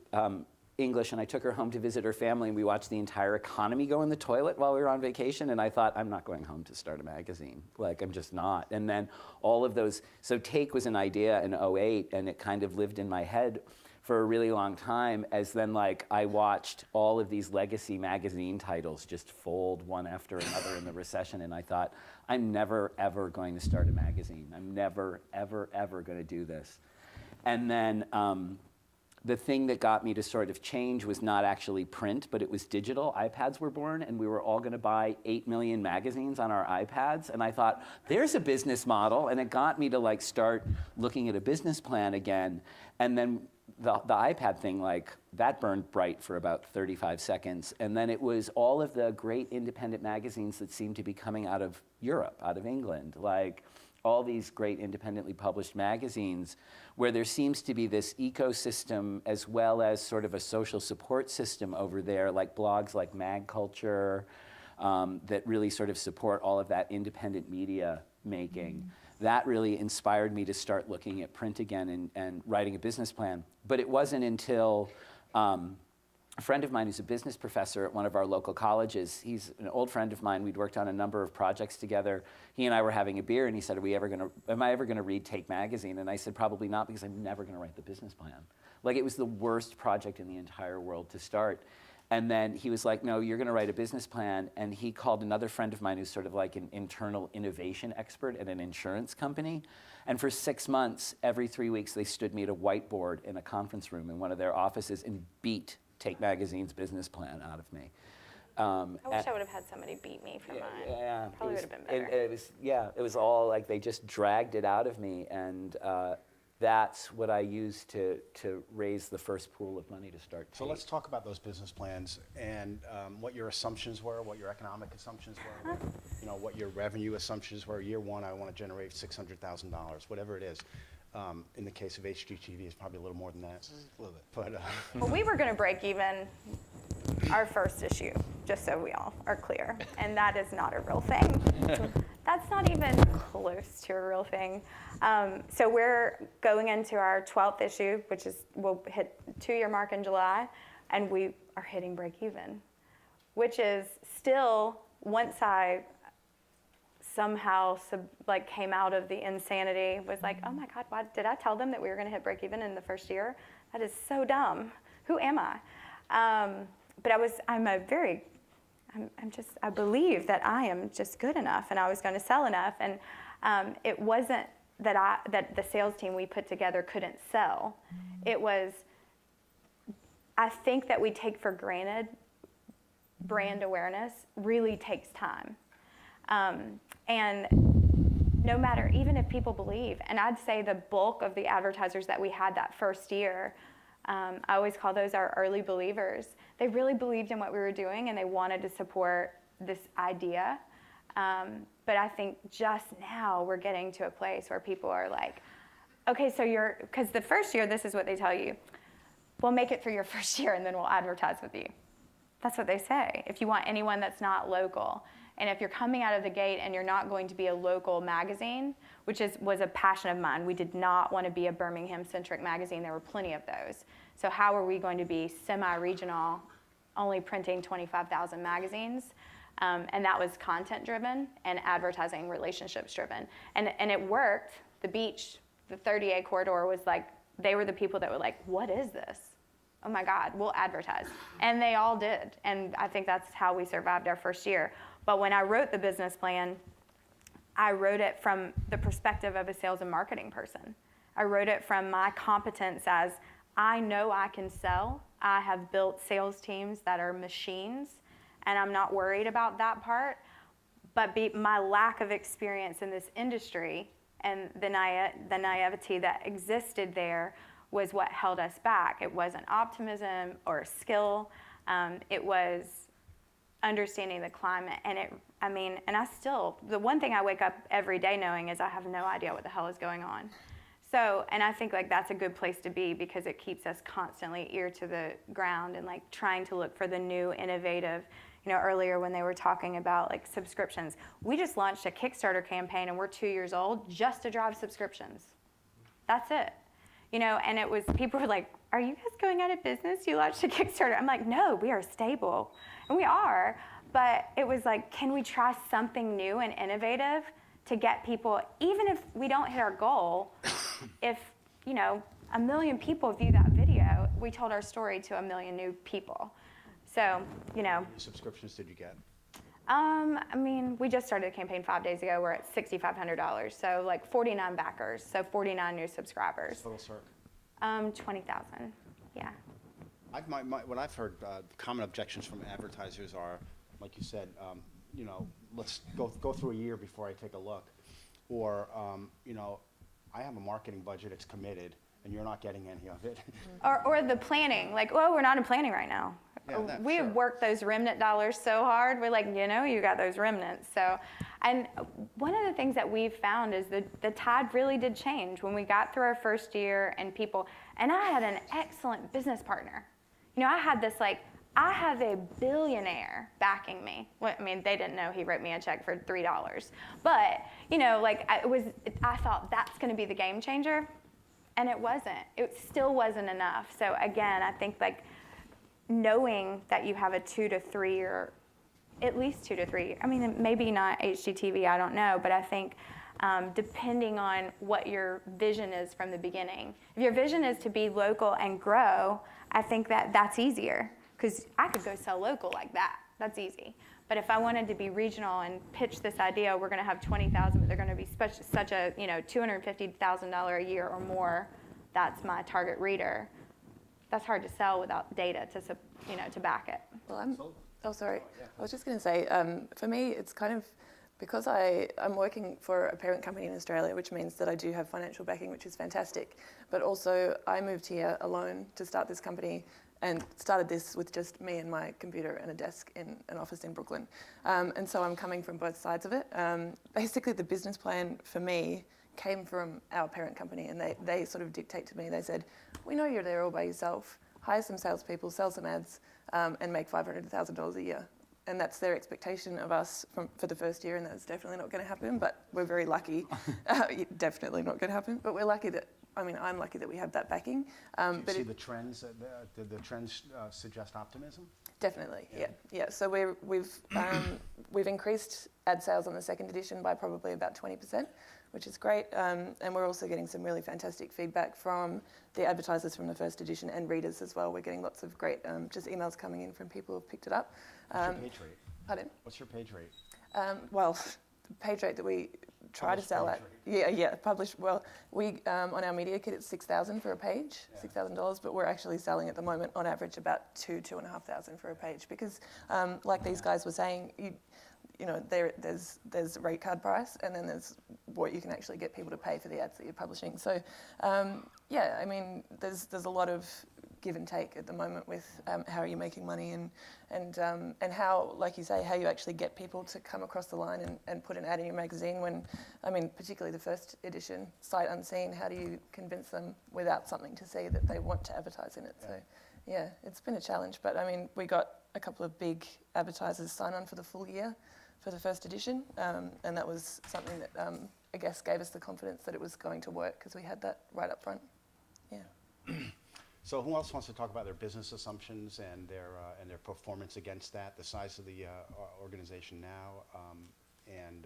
Speaker 5: English, and I took her home to visit her family, and we watched the entire economy go in the toilet while we were on vacation, and I thought, I'm not going home to start a magazine. Like, I'm just not. And then all of those, so Take was an idea in 2008, and it kind of lived in my head for a really long time, as then like I watched all of these legacy magazine titles just fold one after another in the recession, and I thought, I'm never, ever going to start a magazine. I'm never, ever, ever going to do this. And then, the thing that got me to sort of change was not actually print, but it was digital. iPads were born, and we were all going to buy 8 million magazines on our iPads. And I thought, there's a business model. And it got me to like start looking at a business plan again. And then the iPad thing, like that burned bright for about 35 seconds. And then it was all of the great independent magazines that seemed to be coming out of Europe, out of England, like all these great independently published magazines where there seems to be this ecosystem as well as sort of a social support system over there, like blogs like Mag Culture, that really sort of support all of that independent media making. That really inspired me to start looking at print again and writing a business plan. But it wasn't until a friend of mine who's a business professor at one of our local colleges, he's an old friend of mine, we'd worked on a number of projects together. He and I were having a beer, and he said, am I ever gonna read Take magazine? And I said, probably not, because I'm never gonna write the business plan. Like, it was the worst project in the entire world to start. And then he was like, no, you're gonna write a business plan. And he called another friend of mine who's sort of like an internal innovation expert at an insurance company. And for 6 months, every 3 weeks, they stood me at a whiteboard in a conference room in one of their offices and beat Take Magazine's business plan out of me.
Speaker 11: I wish I would have had somebody beat me for mine.
Speaker 5: Yeah,
Speaker 11: Probably would have been better.
Speaker 5: It was all like they just dragged it out of me, and that's what I used to raise the first pool of money to start.
Speaker 2: So let's talk about those business plans and what your assumptions were, what your economic assumptions were, what your revenue assumptions were. Year one, I want to generate $600,000, whatever it is. In the case of Hgtv, it's probably a little more than that. A little bit. But,
Speaker 11: well, we were going to break even our first issue, just so we all are clear. And that is not a real thing. That's not even close to a real thing. So we're going into our 12th issue, which is, we'll hit 2-year mark in July, and we are hitting break even, which is still, once I somehow came out of the insanity, was like, oh my God, why did I tell them that we were gonna hit break even in the first year? That is so dumb. Who am I? But I believe that I am just good enough, and I was gonna sell enough, and it wasn't that the sales team we put together couldn't sell. It was, I think that we take for granted brand awareness really takes time. And no matter, even if people believe, and I'd say the bulk of the advertisers that we had that first year, I always call those our early believers. They really believed in what we were doing and they wanted to support this idea. But I think just now we're getting to a place where people are like, okay, so because the first year, this is what they tell you. We'll make it through your first year and then we'll advertise with you. That's what they say. If you want anyone that's not local. And if you're coming out of the gate and you're not going to be a local magazine, which was a passion of mine. We did not want to be a Birmingham-centric magazine. There were plenty of those. So how are we going to be semi-regional, only printing 25,000 magazines? And that was content-driven and advertising relationships-driven. And it worked. The beach, the 30A corridor was like, they were the people that were like, what is this? Oh my God, we'll advertise. And they all did. And I think that's how we survived our first year. But when I wrote the business plan, I wrote it from the perspective of a sales and marketing person. I wrote it from my competence as, I know I can sell. I have built sales teams that are machines, and I'm not worried about that part. But my lack of experience in this industry and the naivety that existed there was what held us back. It wasn't optimism or skill. It was understanding the climate. And the one thing I wake up every day knowing is I have no idea what the hell is going on. So, and I think like that's a good place to be because it keeps us constantly ear to the ground and like trying to look for the new, innovative. You know, earlier when they were talking about like subscriptions, we just launched a Kickstarter campaign and we're 2 years old just to drive subscriptions. That's it. You know, and it was, people were like, are you guys going out of business? You launched a Kickstarter. I'm like, no, we are stable. And we are, but it was like, can we try something new and innovative to get people, even if we don't hit our goal, if, you know, 1 million people view that video, we told our story to 1 million new people. So, you know.
Speaker 2: How many subscriptions did you get?
Speaker 11: I mean, we just started a campaign 5 days ago. We're at $6,500. So like 49 backers. So 49 new subscribers.
Speaker 2: Total circ?
Speaker 11: 20,000. Yeah.
Speaker 2: What I've heard, common objections from advertisers are, like you said, you know, let's go through a year before I take a look, or you know, I have a marketing budget, it's committed, and you're not getting any of it.
Speaker 11: Or the planning, like, well, we're not in planning right now.
Speaker 2: Yeah,
Speaker 11: we have worked those remnant dollars so hard. We're like, you know, you got those remnants. So, and one of the things that we've found is the tide really did change when we got through our first year and people, and I had an excellent business partner. You know, I had this like, I have a billionaire backing me. Well, I mean, they didn't know he wrote me a check for $3. But, you know, like I thought that's going to be the game changer. And it wasn't. It still wasn't enough. So again, I think like knowing that you have a 2 to 3 year, at least 2 to 3 year, I mean, maybe not HGTV, I don't know, but I think depending on what your vision is from the beginning. If your vision is to be local and grow, I think that that's easier because I could go sell local like that. That's easy. But if I wanted to be regional and pitch this idea, we're going to have 20,000, but they're going to be such a, you know, $250,000 a year or more. That's my target reader. That's hard to sell without data to back it.
Speaker 4: Well, I was just going to say, for me, it's kind of because I'm working for a parent company in Australia, which means that I do have financial backing, which is fantastic. But also, I moved here alone to start this company. And started this with just me and my computer and a desk in an office in Brooklyn. And so I'm coming from both sides of it. Basically, the business plan for me came from our parent company, and they sort of dictate to me. They said, we know you're there all by yourself. Hire some salespeople, sell some ads, and make $500,000 a year. And that's their expectation of us for the first year, and that's definitely not going to happen, but we're very lucky. Definitely not going to happen, but we're lucky that, I mean, I'm lucky that we have that backing.
Speaker 2: Do you see the trends? Did the trends suggest optimism?
Speaker 4: Definitely, yeah. So we've increased ad sales on the second edition by probably about 20%, which is great. And we're also getting some really fantastic feedback from the advertisers from the first edition and readers as well. We're getting lots of great just emails coming in from people who've picked it up.
Speaker 2: What's your page rate?
Speaker 4: Pardon?
Speaker 2: What's your page rate?
Speaker 4: Well, page rate that we try to sell at. Yeah, published. Well, we on our media kit it's $6,000 for a page, $6,000, but we're actually selling at the moment on average about $2,500 for a page because, like these guys were saying, you know, there's rate card price, and then there's what you can actually get people to pay for the ads that you're publishing. So, yeah, I mean, there's a lot of give and take at the moment with how are you making money and how, like you say, how you actually get people to come across the line and put an ad in your magazine when, I mean, particularly the first edition, sight unseen, how do you convince them without something to see that they want to advertise in it? So, yeah, it's been a challenge, but I mean, we got a couple of big advertisers sign on for the full year for the first edition, and that was something that I guess gave us the confidence that it was going to work because we had that right up front. Yeah.
Speaker 2: So who else wants to talk about their business assumptions and their performance against that, the size of the organization now, and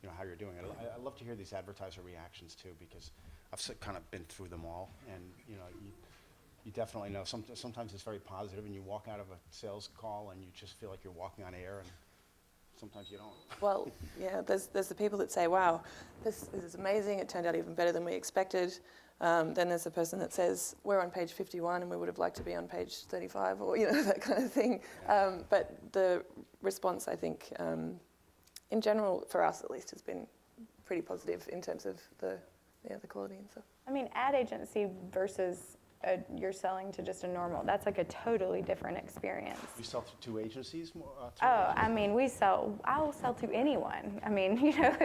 Speaker 2: you know how you're doing it? I love to hear these advertiser reactions too because I've kind of been through them all, and you know you definitely know. Sometimes it's very positive, and you walk out of a sales call and you just feel like you're walking on air, and sometimes you don't.
Speaker 4: Well, yeah, there's the people that say, wow, this is amazing, it turned out even better than we expected. Then there's the person that says, we're on page 51 and we would have liked to be on page 35, or, you know, that kind of thing. But the response, I think, in general, for us at least, has been pretty positive in terms of the quality and stuff.
Speaker 11: I mean, ad agency versus you're selling to just a normal, that's like a totally different experience.
Speaker 2: You sell to agencies more?
Speaker 11: I mean, I will sell to anyone. I mean, you know,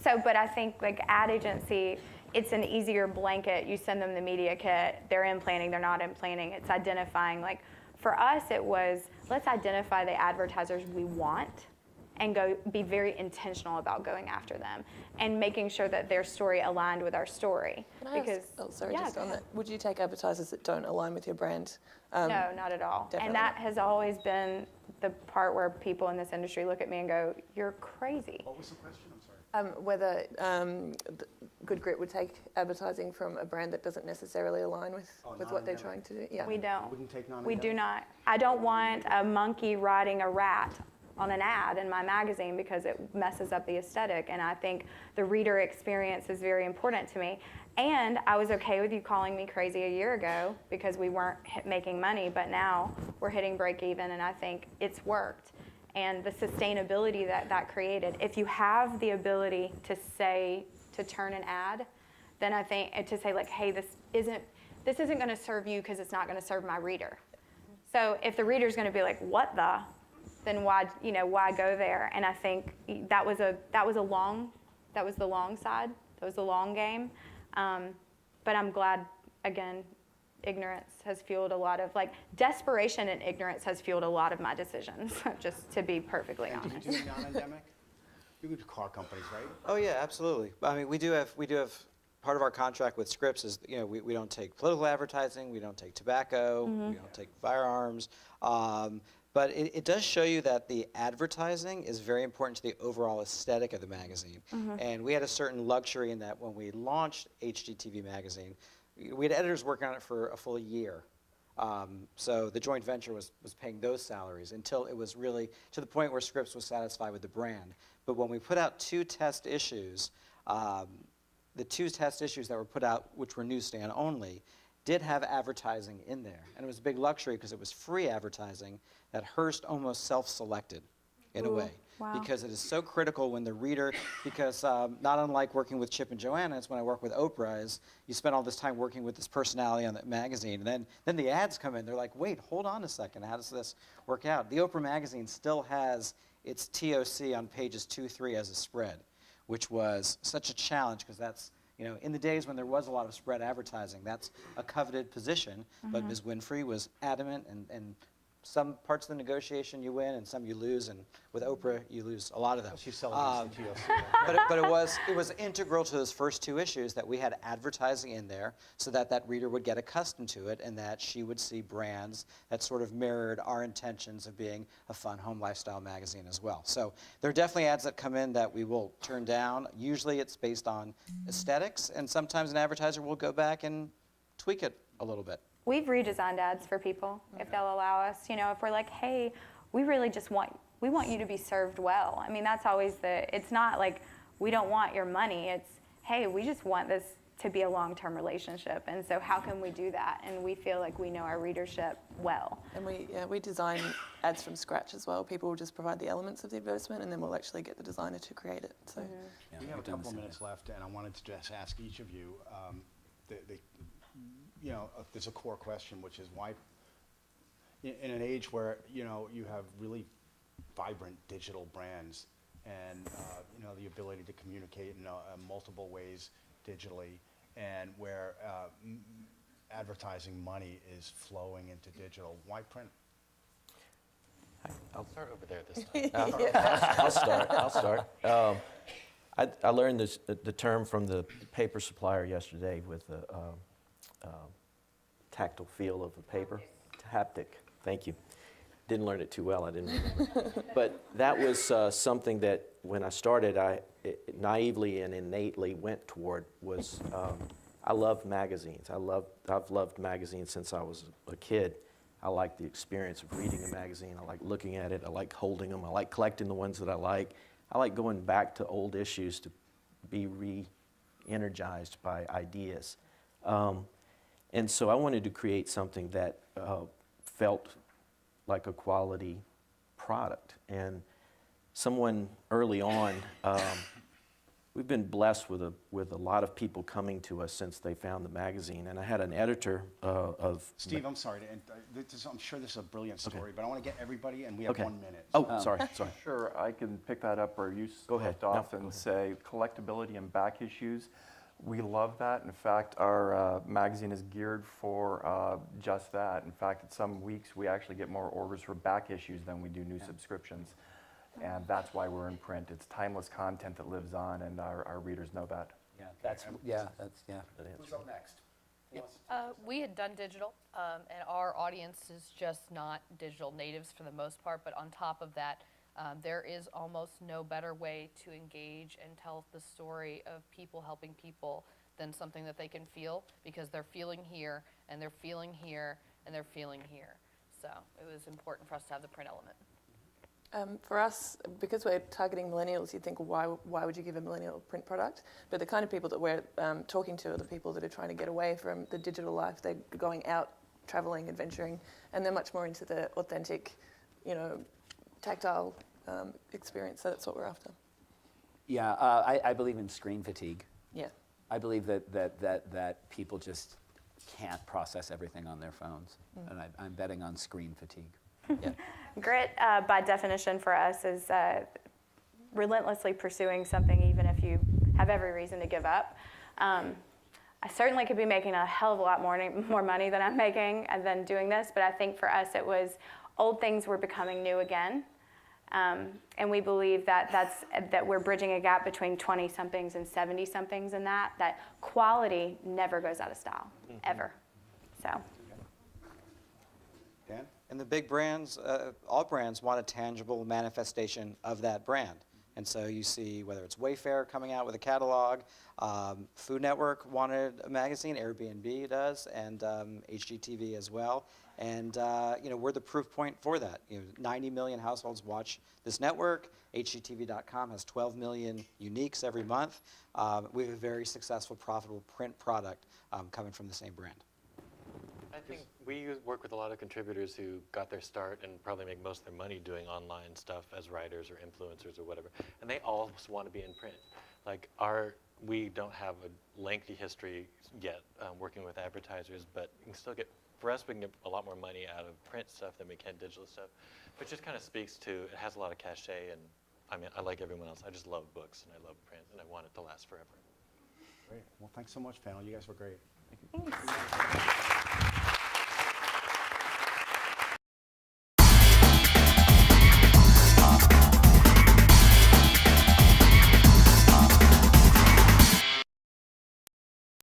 Speaker 11: but I think like ad agency, it's an easier blanket. You send them the media kit, they're in planning, they're not in planning. It's identifying, like for us it was, let's identify the advertisers we want and be very intentional about going after them and making sure that their story aligned with our story.
Speaker 4: Just on that, would you take advertisers that don't align with your brand?
Speaker 11: No, not at all.
Speaker 4: Definitely.
Speaker 11: And that has always been the part where people in this industry look at me and go, you're crazy.
Speaker 2: What was the question? I'm sorry.
Speaker 4: Whether Good Grit would take advertising from a brand that doesn't necessarily align with what they're trying to do. Yeah.
Speaker 11: We don't.
Speaker 2: Wouldn't take non-endemic?
Speaker 11: We do not. I don't want a monkey riding a rat on an ad in my magazine because it messes up the aesthetic, and I think the reader experience is very important to me. And I was okay with you calling me crazy a year ago because we weren't making money, but now we're hitting break even, and I think it's worked. And the sustainability that created. If you have the ability to turn an ad, then I think to say like, hey, this isn't going to serve you because it's not going to serve my reader. So if the reader's going to be like, what the, then why go there? And I think that was the long side. That was the long game. But I'm glad, again, ignorance has fueled a lot of, like, desperation and ignorance has fueled a lot of my decisions, just to be perfectly honest.
Speaker 2: Do you do non-endemic? You go to car companies, right?
Speaker 10: Oh yeah, absolutely. I mean, we do have part of our contract with Scripps is, you know, we don't take political advertising, we don't take tobacco, we don't take firearms. But it does show you that the advertising is very important to the overall aesthetic of the magazine. And we had a certain luxury in that when we launched Hgtv Magazine, we had editors working on it for a full year. So the joint venture was paying those salaries until it was really to the point where Scripps was satisfied with the brand. But when we put out 2 test issues, the 2 test issues that were put out, which were newsstand only, did have advertising in there. And it was a big luxury because it was free advertising that Hearst almost self-selected in a way.
Speaker 11: Wow.
Speaker 10: Because it is so critical when the reader, because not unlike working with Chip and Joanna, it's when I work with Oprah, is you spend all this time working with this personality on the magazine, and then the ads come in, they're like, wait, hold on a second, how does this work out? The Oprah magazine still has its TOC on pages 2-3 as a spread, which was such a challenge because that's, you know, in the days when there was a lot of spread advertising, that's a coveted position, but Ms. Winfrey was adamant, and some parts of the negotiation you win and some you lose, and with Oprah you lose a lot of them.
Speaker 2: She's selling the TLC.
Speaker 10: But it was integral to those first 2 issues that we had advertising in there so that reader would get accustomed to it and that she would see brands that sort of mirrored our intentions of being a fun home lifestyle magazine as well. So there are definitely ads that come in that we will turn down. Usually it's based on aesthetics, and sometimes an advertiser will go back and tweak it a little bit.
Speaker 11: We've redesigned ads for people if they'll allow us. You know, if we're like, hey, we we want you to be served well. I mean, that's always it's not like we don't want your money. It's, hey, we just want this to be a long-term relationship. And so how can we do that? And we feel like we know our readership well.
Speaker 4: And we design ads from scratch as well. People will just provide the elements of the advertisement, and then we'll actually get the designer to create it. So
Speaker 2: We have a couple of minutes left, and I wanted to just ask each of you, there's a core question, which is why, in an age where, you have really vibrant digital brands and, the ability to communicate in multiple ways digitally, and where advertising money is flowing into digital, why print?
Speaker 3: I'll start over there this time.
Speaker 8: I'll start. I learned the term from the paper supplier yesterday with the tactile feel of the paper. Haptic. Thank you. Didn't learn it too well, I didn't remember. But that was something that when I started, I naively and innately went toward was, I love magazines. I've loved magazines since I was a kid. I like the experience of reading a magazine. I like looking at it. I like holding them. I like collecting the ones that I like. I like going back to old issues to be re-energized by ideas. And so I wanted to create something that felt like a quality product. And someone early on, we've been blessed with a lot of people coming to us since they found the magazine. And I had an editor of...
Speaker 2: Steve, I'm sorry, I'm sure this is a brilliant story, but I want to get everybody, and we have 1 minute.
Speaker 8: Oh, sorry.
Speaker 9: Sure, I can pick that up where you
Speaker 8: Go ahead.
Speaker 9: left off and say collectability and back issues. We love that. In fact, our magazine is geared for just that. In fact, some weeks we actually get more orders for back issues than we do new subscriptions. And that's why we're in print. It's timeless content that lives on, and our readers know that.
Speaker 2: Who's up next?
Speaker 7: We had done digital, and our audience is just not digital natives for the most part, but on top of that, there is almost no better way to engage and tell the story of people helping people than something that they can feel, because they're feeling here, and they're feeling here, and they're feeling here. So it was important for us to have the print element.
Speaker 4: For us, because we're targeting millennials, you'd think, well, why would you give a millennial print product? But the kind of people that we're talking to are the people that are trying to get away from the digital life. They're going out, traveling, adventuring, and they're much more into the authentic, tactile experience. So that's what we're after.
Speaker 5: Yeah, I believe in screen fatigue.
Speaker 4: Yeah.
Speaker 5: I believe that people just can't process everything on their phones, and I'm betting on screen fatigue.
Speaker 4: Yeah.
Speaker 11: Grit, by definition for us, is relentlessly pursuing something even if you have every reason to give up. I certainly could be making a hell of a lot more money than I'm making and then doing this, but I think for us it was old things were becoming new again. And we believe that we're bridging a gap between 20-somethings and 70-somethings in that quality never goes out of style, ever. So.
Speaker 2: Dan?
Speaker 10: And the big brands, all brands want a tangible manifestation of that brand. And so you see whether it's Wayfair coming out with a catalog, Food Network wanted a magazine, Airbnb does, and Hgtv as well. And we're the proof point for that. 90 million households watch this network. Hgtv.com has 12 million uniques every month. We have a very successful, profitable print product coming from the same brand.
Speaker 3: I think we work with a lot of contributors who got their start and probably make most of their money doing online stuff as writers or influencers or whatever, and they all just want to be in print. Like we don't have a lengthy history yet working with advertisers, but you can still get, for us, we can get a lot more money out of print stuff than we can digital stuff, which just kind of speaks to, it has a lot of cachet, and I mean, I like everyone else, I just love books and I love print and I want it to last forever.
Speaker 2: Great. Well, thanks so much, panel. You guys were great.
Speaker 11: Thanks.